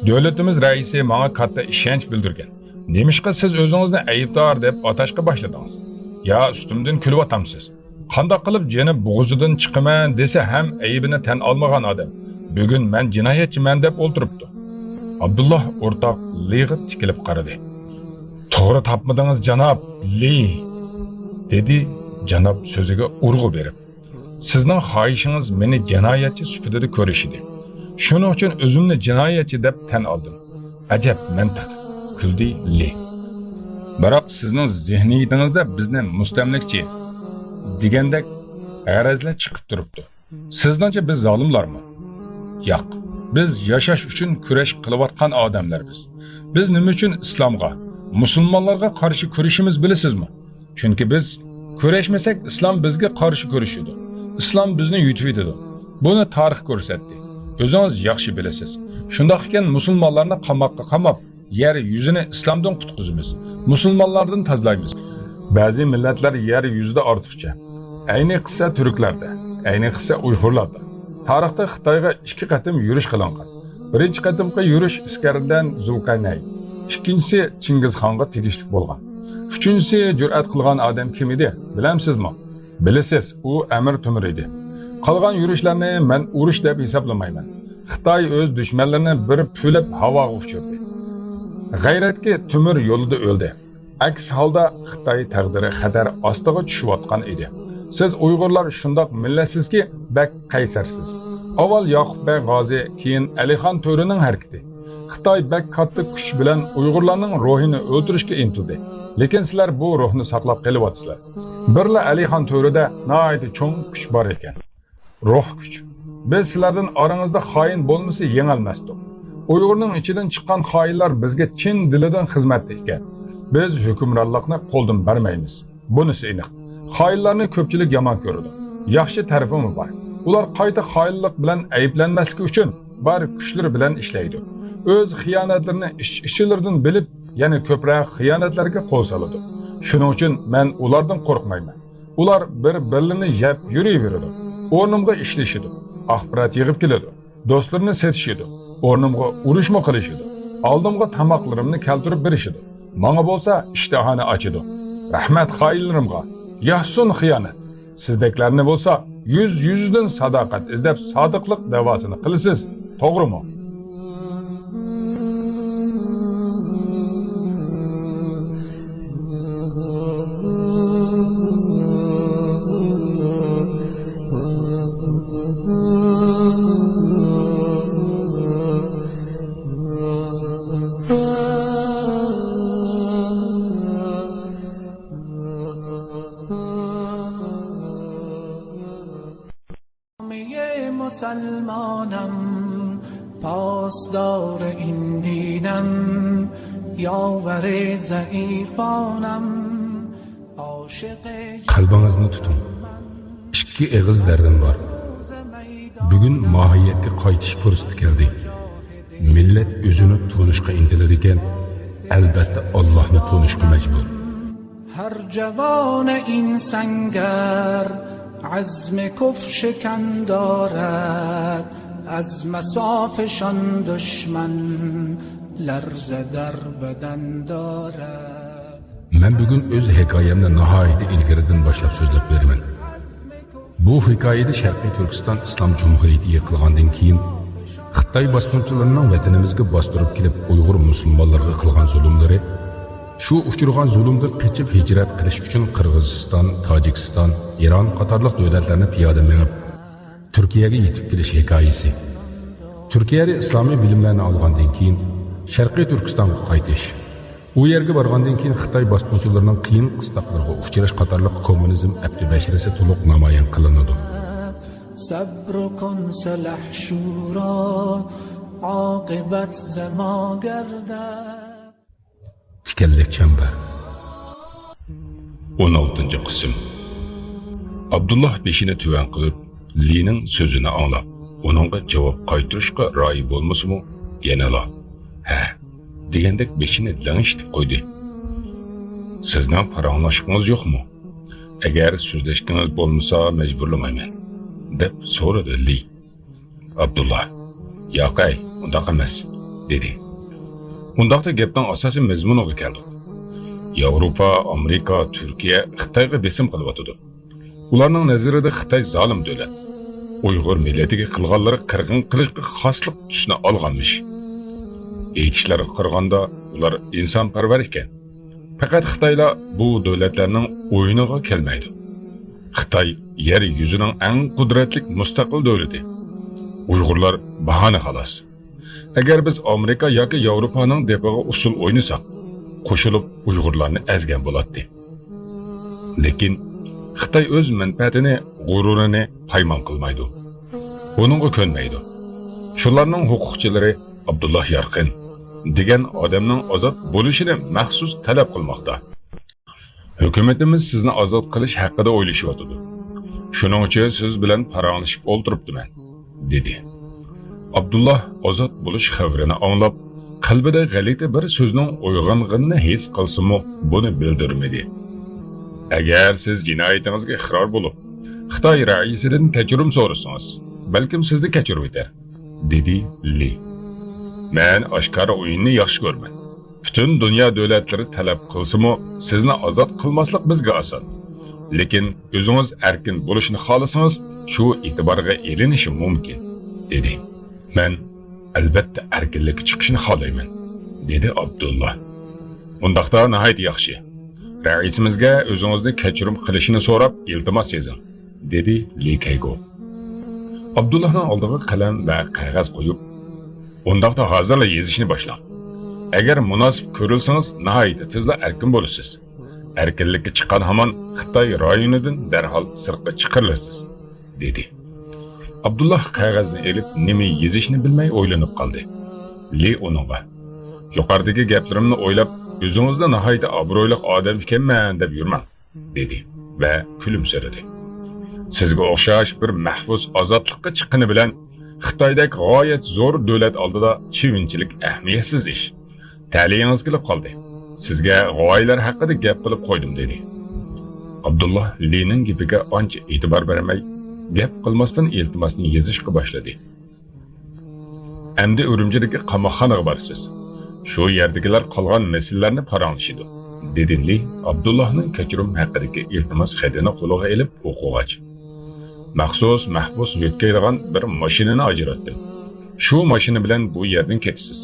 Davlatimiz raisi menga katta ishonch bildirgan. Nemishqa siz o'zingizni aybdor deb atashga boshladingiz? Ya ustimdan kulib otamsiz. Qanday qilib jeni bo'g'zidan chiqaman desa ham aybini tan olmagan odam. Bugun men jinoyatchiman deb o'ltiribdi. Abdullah o'rtoq Liga tikilib qaradi. To'g'ri topmadingiz janob Li, dedi janob so'ziga urg'u berib. Sizning xohishingiz meni jinoyatchi sifatida ko'rish edi. Shuning uchun o'zimni jinoyatchi deb tan oldim. Ajab mantiq, kuldi Li. Biroq sizning zehniyatingizda bizni mustamlikchi degandek g'arazlar chiqib turibdi. Sizningcha biz zolimlarmi? Yo'q. Biz yashash uchun kurash qilayotgan odamlarmiz. Biz nima uchun islomga, musulmonlarga qarshi kurashimiz bilasizmi? Chunki biz kurashmasak islom bizga qarshi kurashadi. Islom bizni yutib etadi. Buni tarix ko'rsatdi. O'zingiz yaxshi bilasiz. Shundoq ekan musulmonlarni qamoqqa qamab, yer yuzini islomdan qutqizamiz. Musulmonlardan tozlaymiz. Ba'zi millatlar yer yuzida ortiqcha. Ayniqsa turklarda, ayniqsa Uyg'urlarda. Tarixda Xitoyga 2 qatim yurish qilingan. Birinchi qatimqi yurish Iskardan Zulqarnayn. İkincisi Chingizxonga tegishli bo'lgan. Uchinchisi jur'at qilgan odam kim edi? Bilamsizmi? Bilasiz, u Amir Temur edi. Qolgan yurishlarni men urush deb hisoblamayman. Xitoy o'z dushmanlarini bir pulab havoga uchirdi. G'ayratga Temur yo'lida o'ldi. Aks holda Xitoy taqdiri xatar ostiga tushayotgan edi. Siz Uyg'urlar shundoq millasizki, bak qaysarsiz. Avval Yoqub bey G'ozi, keyin Alixon To'rining harakati. Xitoy bak katta kuch bilan Uyg'urlarning ruhini o'ldirishga intildi. Lekin sizlar bu ruhni saqlab qelyapsizlar. Birla Alixon To'rida nihoyat cho'ng kuch bor ekan. Ruh kuch. Biz sizlardan orangizda xoin bo'lmasa yengilmasdik. Uyg'urning ichidan chiqqan xoinlar bizga chin dilidan xizmat etgan. Biz hukmronlikni qo'ldan bermaymiz. Bunisi aniq. Xoinlarni ko'pchilik yomon ko'radi. Yaxshi tarafimi bor. Ular qayta xoinlik bilan ayblanmasligi uchun bor kuchlar bilan ishlaydi. O'z xiyonatlarini ishchilardan bilib, yana ko'proq xiyonatlarga qo'l soladi. Shuning uchun men ulardan qo'rqmayman. Ular bir-birlarini yeb yuraveradi. O'rnimga ishlashidi, axborot yig'ib keladi, do'stlarini setishidi, o'rnimga urushma qilishidi, oldimga tamoqlarimni keltirib berishidi. Menga bo'lsa ishtahani ochidi. Rahmat xoinlarimga, yaxsun xiyonat. Sizdeklarni bo'lsa yüzden sadoqat izlab sodiqlik davosini qilasiz. To'g'rimi? مسلمانم پاسدار این دینم یاور ضعیفانم عاشق qalbingizni tuting. Ikki eg'iz dardim bor. Bugun mohiyatga qaytish fursati keldi. Millat o'zini tunishga intiladi ekan, albatta Allohni tunishga majbur. هر جوان این سنگر عزم کفر شکن دارد از مسافشان دشمن لرزه در بدن دارد. Men bugun o'z hikoyamni nihoyat ilgaridan boshlab so'zlab beraman. Bu hikoyada Sharqiy Turkiston Islom Jumhuriyati yiqilgandan keyin Xitoy bosqinchilarining vatanimizga bostirib kelib Uyg'ur musulmonlarga qilgan zulmlari, shu uchirgan zulmdan qechib hijrat qilish uchun Qirg'iziston, Tojikiston, Eron qatorliq davlatlarni piyoda minib Turkiyaga yetib kelish hikoyasi. Turkiyada islomiy bilimlarni olgandan keyin Sharqiy Turkistonga qaytish, u yerga borgandan keyin Xitoy bosqinchilarining qiyin qistoqlarga uchrash qatorliq kommunizm abdubasharasi to'liq namoyon qilinadi. صبر کن سلح شورا عاقبت زما گردد. Tikanlik chambar 16. qism. Abdullah beshini tuvan qilib, Lining so'zini anglab, uningga javob qaytarishga ro'yi bo'lmasa-mu, yanala ha degandek beshini langishitib qo'ydi. Sizning paranglashing'iz yo'qmi? Agar so'zlashgingiz bo'lmasa, majburlamayman deb so'radi Li. Abdullah, yo'qay, undaq emas, dedi. Undaqda gapning asosiy mazmuniga keldi. Yevropa, Amerika, Turkiya Xitoyga besim qilyotdi. Ularning nazarida Xitoy zolim davlat. Uyg'ur millatiga qilganlari qirg'in qilishga xoslik tusini olganmish. Aytishlariga qaraganda ular insonparvar ekan. Faqat Xitoylar bu davlatlarning o'yiniga kelmaydi. Xitoy yer yuzining eng qudratli mustaqil davlati. Uyg'urlar bahona xolos. Agar biz Amerika yoki Yevropaning depoga usul o'ynasak, qo'shilib Uyg'urlarni ezgan bo'ladi. Lekin Xitoy o'z manfaatini, g'ururini paymon qilmaydi. Buningga ko'nmaydi. Shularning huquqchilari Abdullah Yarqin degan odamning ozod bo'lishini maxsus talab qilmoqda. Hukumatimiz sizni ozod qilish haqida o'ylashyapti. Shuning uchun siz bilan paranglashib o'ltiribdiman, dedi. Abdullah ozod bo'lish xabarini anglab, qalbida g'alati bir so'zning uyg'onganini his qilsa-mu, buni bildirmadi. Agar siz jinoyatingizga iqror bo'lib, Xitoy raisidan kechirim so'rasangiz, balkim sizni kechirib etar, dedi Li. Men oshkora o'yinni yaxshi ko'raman. Butun dunyo davlatlari talab qilsa-mu, sizni ozod qilmaslik bizga oson. Lekin o'zingiz erkin bo'lishni xohlasangiz, shu e'tiborga elinishi mumkin, dedi. Men albatta erkinlikka chiqishni xohlayman, dedi Abdullah. Undaqda nihoyat yaxshi. Raisimizga o'zingizni kechirim qilishini so'rab iltimos yozing, dedi Li Kaygo. Abdullahning oldiga qalam va qog'oz qo'yib, undaqda hozirla yozishni boshlang. Agar munosib ko'rilsangiz, nihoyat tezda erkin bo'lasiz. Erkinlikka chiqqan hamon Xitoy rayonidan darhol sirtqa chiqarilasiz, dedi. Abdullah qog'ozni elib, nima yozishni bilmay o'ylanib qoldi. Li uningga: "Yuqoridagi gaplarimni o'ylab, o'zingizda nihoyat obro'li odam ekanman deb yurmang", dedi va kulimsiradi. Sizga o'xshash bir mahbus ozodlikka chiqqani bilan Xitoydagi g'oyat zo'r davlat oldida chivinchilik ahamiyatsiz ish. Ta'liyingiz kelib qoldi. sizga g'oylar haqida gap qilib qo'ydim dedi. Abdullah Lining gapiga ancha e'tibor bermay, gap qilmasdan iltimosni yezishga boshladi. Endi Urumchidagi qamoqxonaga borsiz. Shu yerdagilar qolgan masalalarni paranglashidi, dedi Li Abdullahning kechirim haqidagi iltimos xatini qo'liga olib o'qig'ach. Maxsus mahbus yetkazgan bir mashinani ajratdim. Shu mashina bilan bu yerdan ketasiz.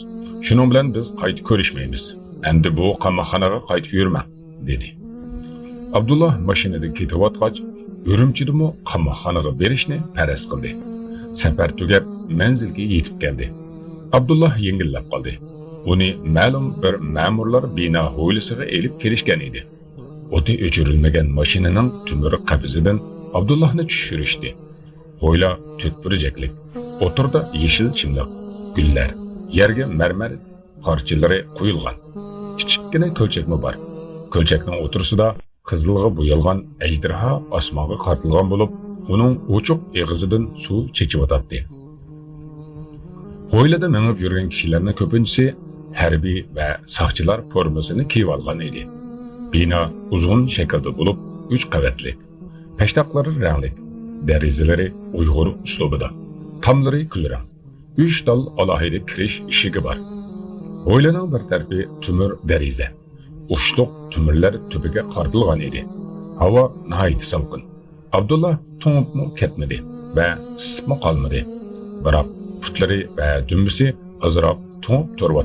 Shuning bilan biz qayta ko'rishmaymiz. Endi bu qamoqxonaga qaytib yurma, dedi. Abdullah mashinada ketayotgach, Urumchidimi qamoqxonaga berishni faraz qildi. Safar tugab manzilga yetib keldi. Abdullah yengillab qoldi. Uni ma'lum bir ma'murlar bino hovlisiga elib kelishgan edi. O'ti o'chirilmagan mashinaning tumuri qabzidan Abdullahni tushirishdi. Hovla to'tburjaklik. O'tirda yeshil chimliq, gullar, yerga marmar parchalari qo'yilgan. Kichikgina ko'lchakmi bor. Ko'lchakning o'tirsida qizilga bo'yalgan ejderha osmonga qartilgan bo'lib, uning ochiq eg'izidan suv chechib o'tadi. Hovlida minib yurgan kishilarning ko'pinchisi harbiy va soqchilar formasini kiyib olgan edi. Bino uzun shaklda bo'lib, 3 qavatli. Peshtoqlari rangli, derazalari Uyg'ur uslubida. Tomlari kulrang. 3 dal alohida kirish eshigi bor. Hovlining bir tarafi tumur deraza. Ushliq tumirlar tubiga qartilgan edi. Havo nihoyat salqin. Abdullah to'ngibmi ketmadi va isitma qolmadi. Biroq putlari va dumbisi azroq to'ngib turib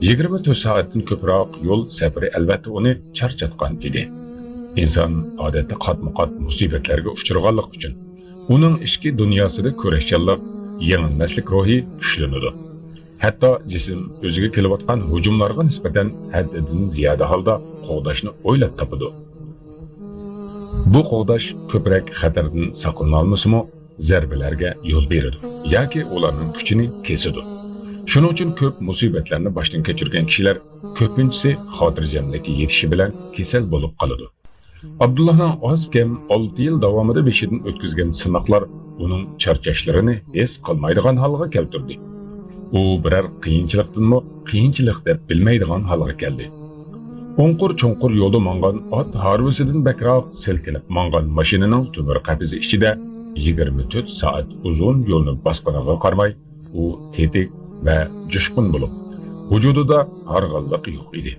24 soatdan ko'proq yo'l safari albatta uni charchatgan edi. İnsan odatda qatma-qat musibatlarga uchraganlik uchun uning ichki dunyosida kurashchanlik, yengilmaslik ruhi kuchlanadi. Hatto jism o'ziga kelayotgan hujumlarga nisbatan haddidan ziyoda holda qo'g'dashni o'ylab topadi. Bu qo'g'dash ko'proq xatardan saqlana olmasmi, zarbalarga yo'l beradi yoki ularning kuchini kesadi. Shuning uchun ko'p musibatlarni boshdan kechirgan kishilar ko'pinchisi xotirjamlikka yetishi bilan kasal bo'lib qoladi. Abdullahning oz kam 6 yil davomida beshidan o'tkazgan sinoqlar uning charchashlarini his qilmaydigan holga keltirdi. U birer qiyinchilikdanmi qiyinchilik deb bilmaydigan holga keldi. Onqur-cho'nqur yo'lda mangan ot harvisidan bakroq silkinib mangan mashinaning tumur qabizi ichida 24 soat uzun yo'lni bosqiniga qaramay, u tetik va jushqun bo'lib, vujudida harg'allik yo'q edi.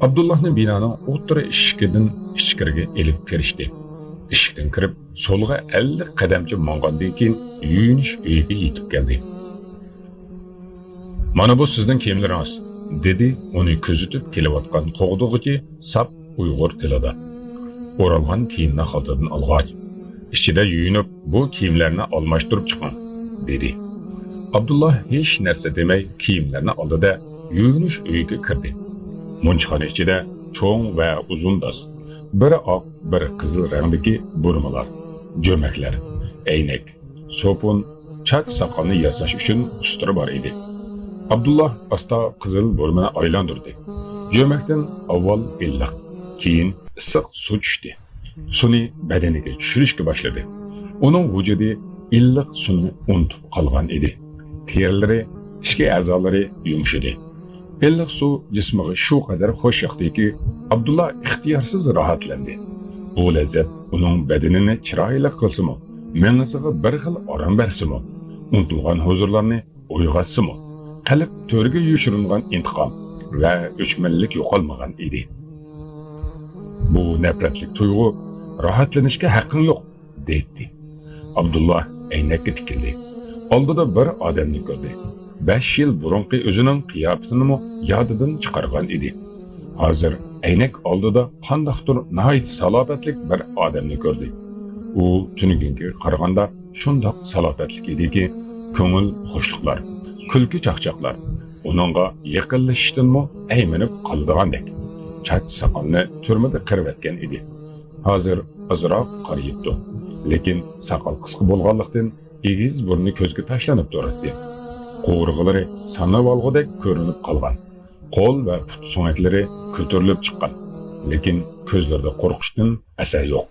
Abdullahning binoning o'ttiri eshigidan ichkariga elib kirishdi. Eshikdan kirib, solga 50 qadamcha mangandan keyin yuyinish uyiga yetib keldi. "Mana bu sizning kiyimlaringiz", dedi uni ko'zitib kelayotgan qo'g'dug'ichi sap Uyg'ur tilida. O'ralgan kiyimni xaltadan olg'ach, ichida yuyinib, bu kiyimlarni almashtirib chiqing, dedi. Abdullah hech narsa demay kiyimlarni oldida yuyinish uyiga kirdi. Munchxona ichida cho'ng va uzun dos, biri oq, biri qizil rangdagi burmalar, jo'maklar, aynak, sopun, chat soqolni yasash uchun usturi bor edi. Abdullah asta qizil burmani aylantirdi. Jo'makdan avval illiq, keyin issiq suv tushdi. Suni badaniga tushirishga boshladi. Uning vujudi illiq suvni unutib qolgan edi. Terilari, ichki a'zolari yumshadi. Illiq suv jismiga shu qadar xo'sh yoqdiki, Abdullah ixtiyorsiz rohatlandi. Bu lazzat uning badanini chiroyli qilsimi, mengisiga bir xil orom bersimi, unutilgan huzurlarni uyg'otsimi, qalb to'riga yoshirilgan intiqom va o'chmanlik yo'qolmagan edi. Bu nafratlik tuyg'u rohatlanishga haqqing yo'q, dedi. Abdullah aynakka tikildi. Oldida bir odamni ko'rdi. 5 yil burunqi o'zining qiyofatini yodidan chiqargan edi. Hozir aynak oldida qandaqdir nihoyat salobatlik bir odamni ko'rdi. U tunigunga qaraganda shundoq salobatlik ediki, ko'ngil xushliklar, kulki chaqchaqlar uningga yaqinlashishdanmi ayminib qoldigandek. Chat soqolni turmada qirvatgan edi. Hozir azroq qariyibdi, lekin soqol qisqa bo'lganlikdan egiz burni ko'zga tashlanib turibdi. Qo'rg'ilari sanab olg'udek ko'rinib qolgan. Qo'l va put so'ngaklari ko'tarilib chiqqan, lekin ko'zlarda qo'rqishdan asar yo'q.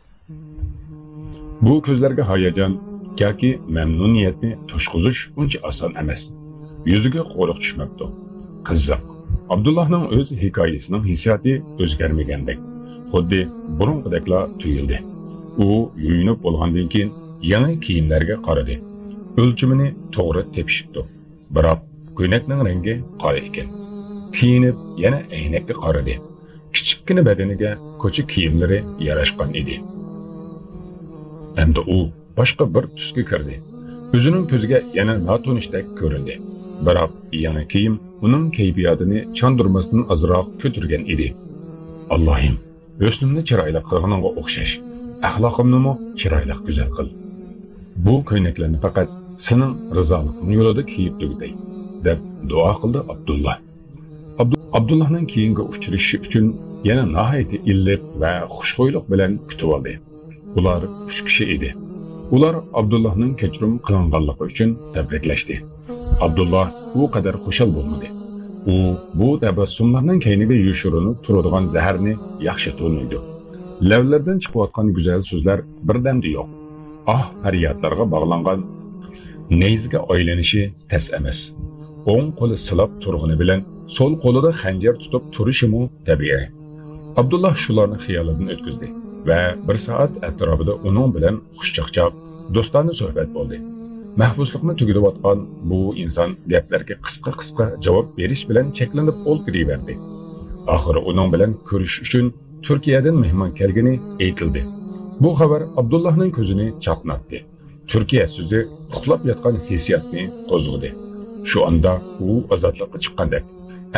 Bu ko'zlarga hayajon yoki mamnuniyatni to'shqizish uncha oson emas. Yuziga qo'riq tushmabdi. Qiziq, Abdullahning o'z hikoyasining hissiyoti o'zgarmagandek, xuddi burunqidekla tuyuldi. U yuyinib bo'lgandan keyin yangi kiyimlarga qaradi. O'lchimini to'g'ri tepishibdi. Biroq ko'ylakning rangi qora ekan. Kiyinib yana aynakka qaradi. Kichikkina badaniga ko'cha kiyimlari yarashgan edi. Endi u boshqa bir tusga kirdi. O'zining ko'ziga yana notanishdek ko'rindi. Biroq yangi kiyim uning kayfiyatini chandurmasdan azroq ko'targan edi. Allohim, husnimni chiroyli qilganingga o'xshash, axloqimni chiroyli go'zal qil. Bu ko'ylaklarni faqat sening rizoliqing yo'lida kiyib tugday, deb duo qildi Abdullah. Abdullahning keyingi uchrashi uchun yana nihoyatda illiq va xushxo'ylik bilan kutib oldi. Ular 3 kishi edi. Ular Abdullahning kechirim qilinganligi uchun tabriklashdi. Abdullah u qadar xushal bo'lmadi. U bu tabassumlarning keyniga yoshirinib turadigan zaharni yaxshi taniydi. Lavlardan chiqayotgan go'zal so'zlar birdamda yo'q. Faryodlarga bog'langan neyzga aylanishi tas emas. O'ng qo'li silab turg'ini bilan sol qo'lida xanjar tutib turishimi tabiiy. Abdullah shularni xiyolidan o'tkazdi va bir soat atrofida uning bilan xushchaqchaq, do'stona suhbat bo'ldi. Mahbuslikni tugatayotgan bu inson gaplarga qisqa javob berish bilan cheklanib o'ltiraverdi. Oxiri uning bilan ko'rish uchun Turkiyadan mehmon kelgani aytildi. Bu xabar Abdullahning ko'zini chaqnatdi. Turkiya so'zi uxlab yotgan hissiyotni qo'zg'adi. Shu anda u ozodlikka chiqqandek,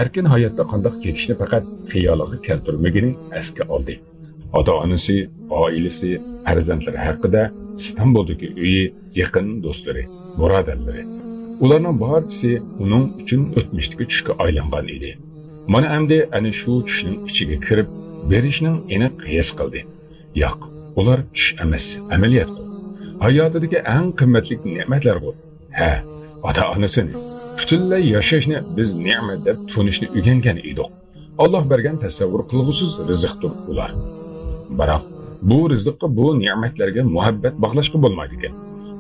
erkin hayotda qanday ketishni faqat xiyoliga keltirmagani esga oldi. Ota-onasi, oilasi, farzandlari haqida İstanbuldagi uyi, yaqin do'stlari, birodarlari. Ularning barchasi uning uchun o'tmishdagi tushga aylangan edi. Mana endi ana shu tushning ichiga kirib berishning aniq his qildi. Yo'q, ular tush emas, amaliyot. Hayotidagi eng qimmatli ne'matlar bu. Ota-onasini, butunlay yashashni biz ne'mat deb tunishni o'rgangan edik. Alloh bergan tasavvur qilg'usiz rizqdir ular. Biroq bu rizqqa, bu ne'matlarga muhabbat bog'lashga bo'lmaydi ekan.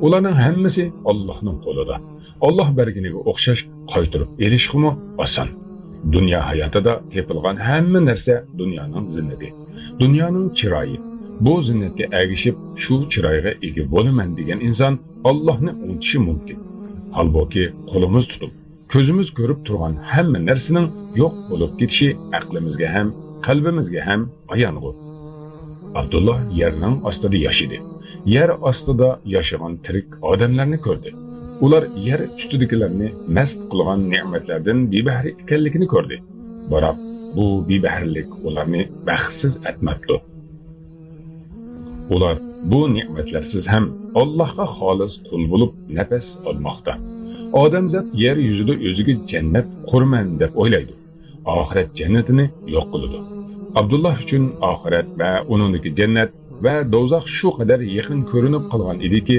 Ularning hammasi Allohning qo'lida. Alloh berganiga o'xshash qaytirib erishishmi oson. Dunyo hayotida tepilgan hamma narsa dunyoning zinnati, dunyoning chiroyi. Bu zinnatga ergishib, shu chiroyga ega bo'laman degan inson Allohni unutishi mumkin. Halbuki qo'limiz tutib, ko'zimiz ko'rib turgan hamma narsaning yo'q bo'lib ketishi aqlimizga ham, qalbimizga ham ayondir. Abdullah yerning ostida yashadi. Yer ostida yashagan tirik odamlarni ko'rdi. Ular yer ustidagilarni mast qilgan ne'matlardan bebahra ekanligini ko'rdi. Biroq bu bebahrilik ularni baxtsiz etmabdi. Ular bu ne'matlarsiz ham Allohga xolis qul bo'lib nafas olmoqda. Odamzod yer yuzida o'ziga jannat qurman deb o'ylaydi. Oxirat jannatini yo'q qiladi. Abdullah uchun oxirat va uningdagi jannat va do'zax shu qadar yaqin ko'rinib qolgan ediki,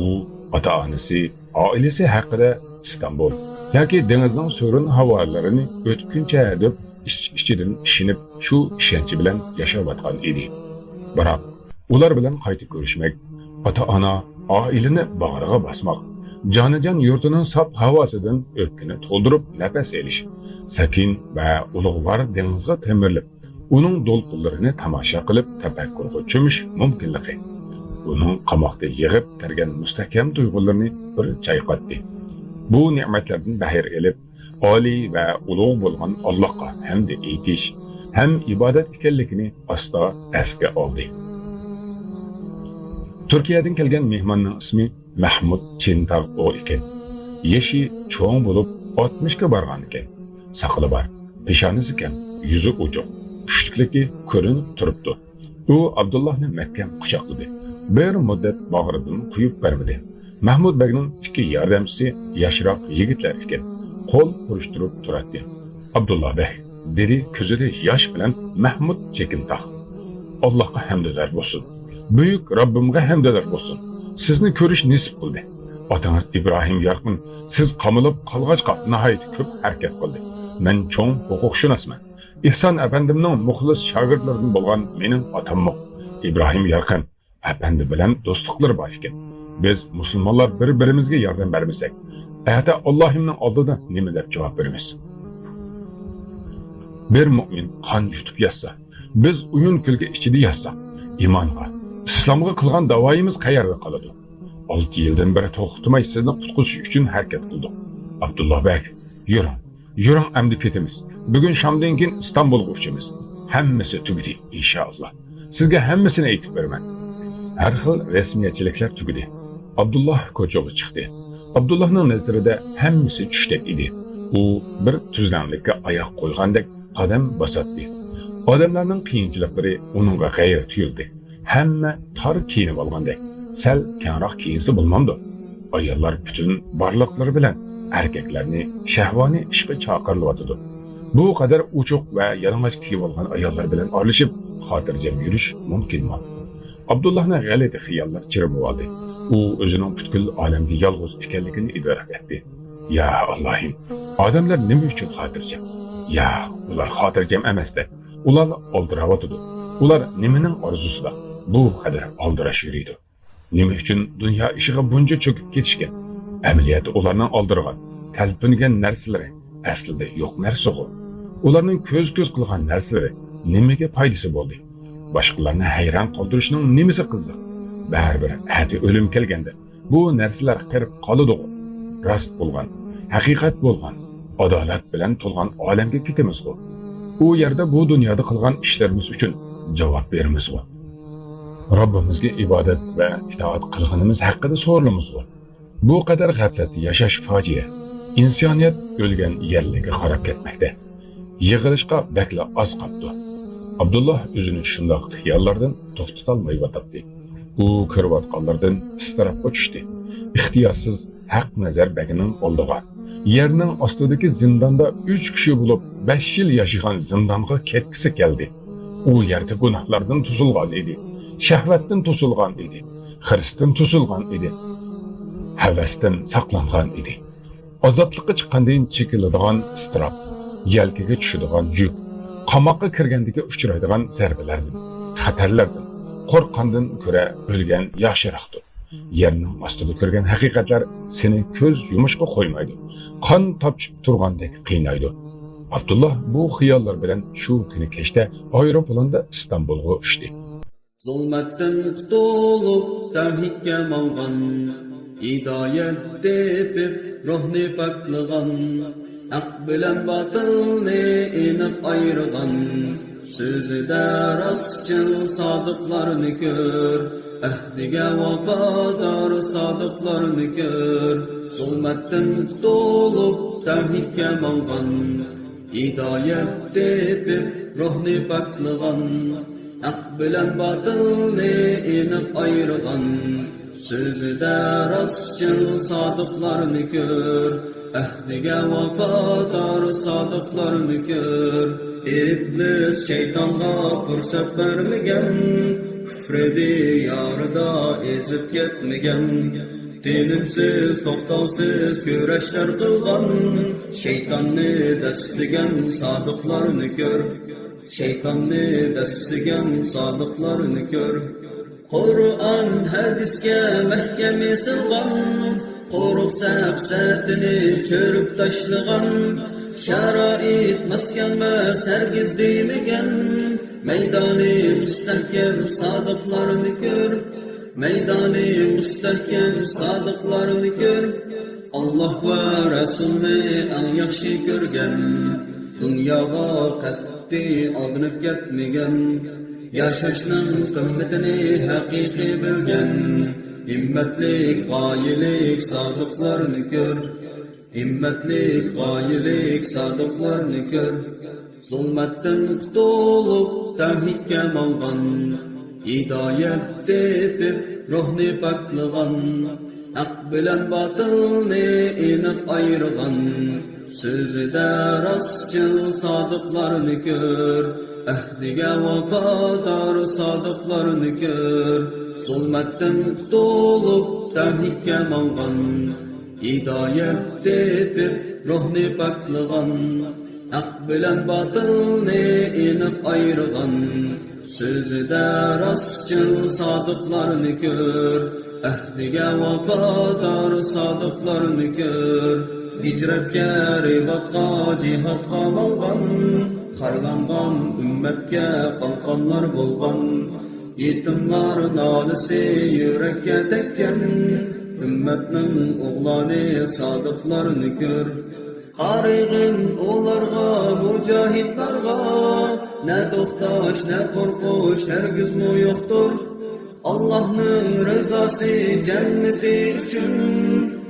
u ota-onasi, oilasi haqida İstanbul yoki dengizning so'rin havolarini o'tkincha deb ichidan ishinib, shu ishonchi bilan yashayotgan edi. Biroq ular bilan qayta ko'rishmak, ota-ona, oilani bag'riga bosmoq, jonajon yurtining saf havosidan o'pkini to'ldirib nafas olish, sakin va ulug'vor dengizga temirlib, uning to'lqinlarini tomosha qilib tafakkurga cho'mish mumkinligi. Uning qamoqda yig'ib kirgan mustahkam tuyg'ularni bir chayqatdi. Bu ne'matlardan bahir elib, oliy va ulug' bo'lgan Allohga hamd aytish, ham ibodat ekanligini aslo esga oldi. Turkiyadan kelgan mehmonning ismi Mahmud Çintag'o'l ekan. Yeshi cho'ng bo'lib 60 ga borgan ekan. Saqli bor, peshonasi kam, yuzi ochiq, kuchlikligi ko'rinib turibdi. U Abdullahni mahkam quchoqladi. Bir muddat bag'ridan quyib bermadi. Mahmud Begning 2 yordamchisi yoshroq yigitlar ekan. Qo'l urishtirib turadi. Abdullah Bey dedi ko'zida yosh bilan Mahmud Çintag'o'l. Allohga hamdlar bo'lsin. Buyuk Rabbimga hamdlar bo'lsin. Sizni ko'rish nasib qildi. Otangiz İbrahim Yarqin siz qamilib qolg'achqa nihoyat ko'p harakat qildi. Men cho'ng huquqshunosman. İhson efendimning muxlis shogirdlaridan bo'lgan mening otammi İbrahim Yarqin efendi bilan do'stliqlar bor ekan. Biz musulmonlar bir-birimizga yordam bermasak, ayta Allohimning oldida nima deb javob beramiz? bir mümin qon yutib yatsa, biz uyun kulgi ichida yatsak, imonga, islomga qilgan davoyimiz qayerda qoladi? 6 yildan beri to'xtamay sizni qutqizish uchun harakat qildik. Abdulloh bek, yuring amdi ketamiz. Bugun Shamdan keyin Istanbulga uchamiz. Hammasi tugadi inshaalloh. Sizga hammasini aytib beraman. Har xil rasmiyatchiliklar tugadi. Abdulloh ko'chaga chiqdi. Abdullahning nazarida hammasi tushdek edi. U bir tuzlanlikka oyoq qo'ygandek qadam bosatdi. Odamlarning qiyinchiliklari uningga g'ayrat tuyuldi. Hamma tor kiyinib olgandek. Sal kengroq kiyinsa bo'lmamdi. Ayollar butun borliqlari bilan erkaklarni shahvoniy ishga chaqirlayotdi. Bu qadar uchuq va yalang'och kiyib olgan ayollar bilan oralashib, xotirjam yurish mumkinmi? Abdullahning g'alati xiyollar chirib oldi. U o'zining butkul olamga yolg'iz ekanligini idrak etdi. Ya Allohim, odamlar nima uchun xotirjam? Ya, ular xotirjam emasdi. Ular oldirayotdi. Ular nimaning orzusida? Bu qadar oldirash yuriydi. Nima uchun dunyo ishiga buncha cho'kib ketishgan? Amaliyoti ularning oldirgan, talpingan narsalari aslida yo'q narsa-ku. Ularning ko'z qilgan narsalari nimaga foydasi bo'ldi? Boshqalarni hayron qoldirishning nimasi qiziq? Baribir ati o'lim kelganda bu narsalar qirib qoladi. Rost bo'lgan, haqiqat bo'lgan, adolat bilan to'lgan olamga ketamiz-ku. U yerda bu dunyoda qilgan ishlarimiz uchun javob beramiz-ku. Robbimizga ibodat va itoat qilganimiz haqida so'ralamiz-ku. Bu qadar g'aflatda yashash fojia. İnsoniyat o'lgan yerlarga qarab ketmoqda. Yig'ilishga bakla oz qoldi. Abdulloh o'zini shundoq xiyollardan to'xtatolmay yotdi. U ko'rayotganlardan istirobga tushdi. Ixtiyorsiz haq nazar bagining oldiga. Yerning ostidagi zindonda 3 kishi bo'lib 5 yil yashagan zindonga ketgisi keldi. U yerda gunohlardan tuzilgan edi. Shahvatdan to'silgan edi. Xirisdan to'silgan edi. Havasdan saqlangan edi. Ozodlikqa chiqqandan chekiladigan istirop, yelkaga tushadigan yuk, qamoqqa kirgandagi uchraydigan zarbalardan, xatarlardan, qo'rqqandan ko'ra o'lgan yaxshiroqdir. Yerning ostida ko'rgan haqiqatlar seni ko'z yumishga qo'ymaydi. Qon topchib turgandek qiynaydi. Abdulloh bu xiyollar bilan shu kuni kechda aeroplanda Istanbulga uchdi. Zulmatdan qutulib tavhidga malgan, hidayat tepib ruhni paklagan, haq bilan batılni aniq ayırgan, sözüde rastçıl sadıklarını gör, ahdiga vafadar sadıklarını gör. Zulmatdan qutulib tavhidga malgan, hidayat tepib ruhni paklagan, haq bilan batılni aniq ayırgan, sözüde rastçıl sadıklarını gör, ahdiga vafadar sadıklarını gör. İblis şeytanga fırsat vermegen, küfredi yarıda ezip ketmegen, tinimsiz toktavsiz güreşler kılgan, şeytanni destigen sadıklarını gör, şeytanni destigen sadıklarını gör. Kur'an hadisga mahkami silgan, qo'rib sapsatini cho'rib tashlagan, sharoit maskanmas hargiz deymagan, maydoni mustahkam sodiqlarni ko'r, maydoni mustahkam sodiqlarni ko'r. Alloh va rasulni eng yaxshi ko'rgan, dunyoga qat'iy aldanib ketmagan, yashashning qimmatini haqiqiy bilgan, himmatlik, g'oyilik, sodiqlarni ko'r, himmatlik, g'oyilik, sodiqlarni ko'r. Zulmatdan qutulib tavhidga malgan, hidayat tepib ruhni paklagan, haq bilan batılni aniq ayırgan, sözüde rastçıl sadıklarını gör, ahdiga vafadar sadıklarını gör. Zulmatdan qutulib tavhidga malgan, hidayat tepib ruhni paklagan, haq bilan batılni aniq ayırgan, sözüde rastçıl sadıklarını gör, ahdiga vafadar sadıklarını gör. Hicratga ribatga cihatga malgan, Qarlanğan ümmetke qalqanlar bolğan, yetimlar nolisi yürekke tekken, ümmetning oğlani sadıqlarını kör. Qarig'in ularga, mujahidlarga, ne to'xtash, ne qo'rqish hergizmi yo'qdir. Allah'ның rızası cenneti üçün,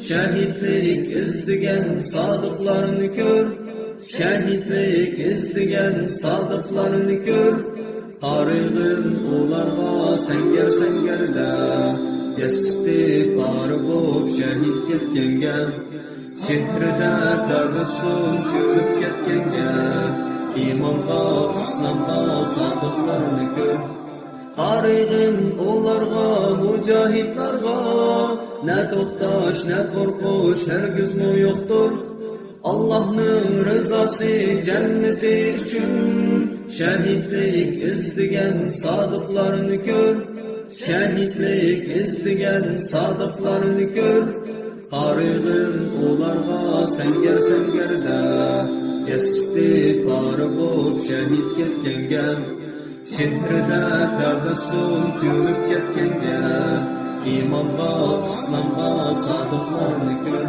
şehitlik izdigen sadıklarını kör. Şehitlik izdigen sadıklarını kör. Qarig'in ularga senger jasdi bari bo'p shahid ketganga, chehrida tabassum ko'rib ketganga, imonga, islomga sodiqlarni ko'r. Qarig'in ularga, mujahidlarga, ne to'xtash, ne qo'rqish hergizmi yo'qdir. Allah'ның rızası cenneti üçün, şehitlik izdigen sadıklarını kör. Şehitlik izdigen sadıklarını kör. Qarig'in ularga senger-sengerda, jasdi bari bo'p shahid ketganga, chehrida tabassum ko'rib ketganga, imonga, islomga sodiqlarni ko'r.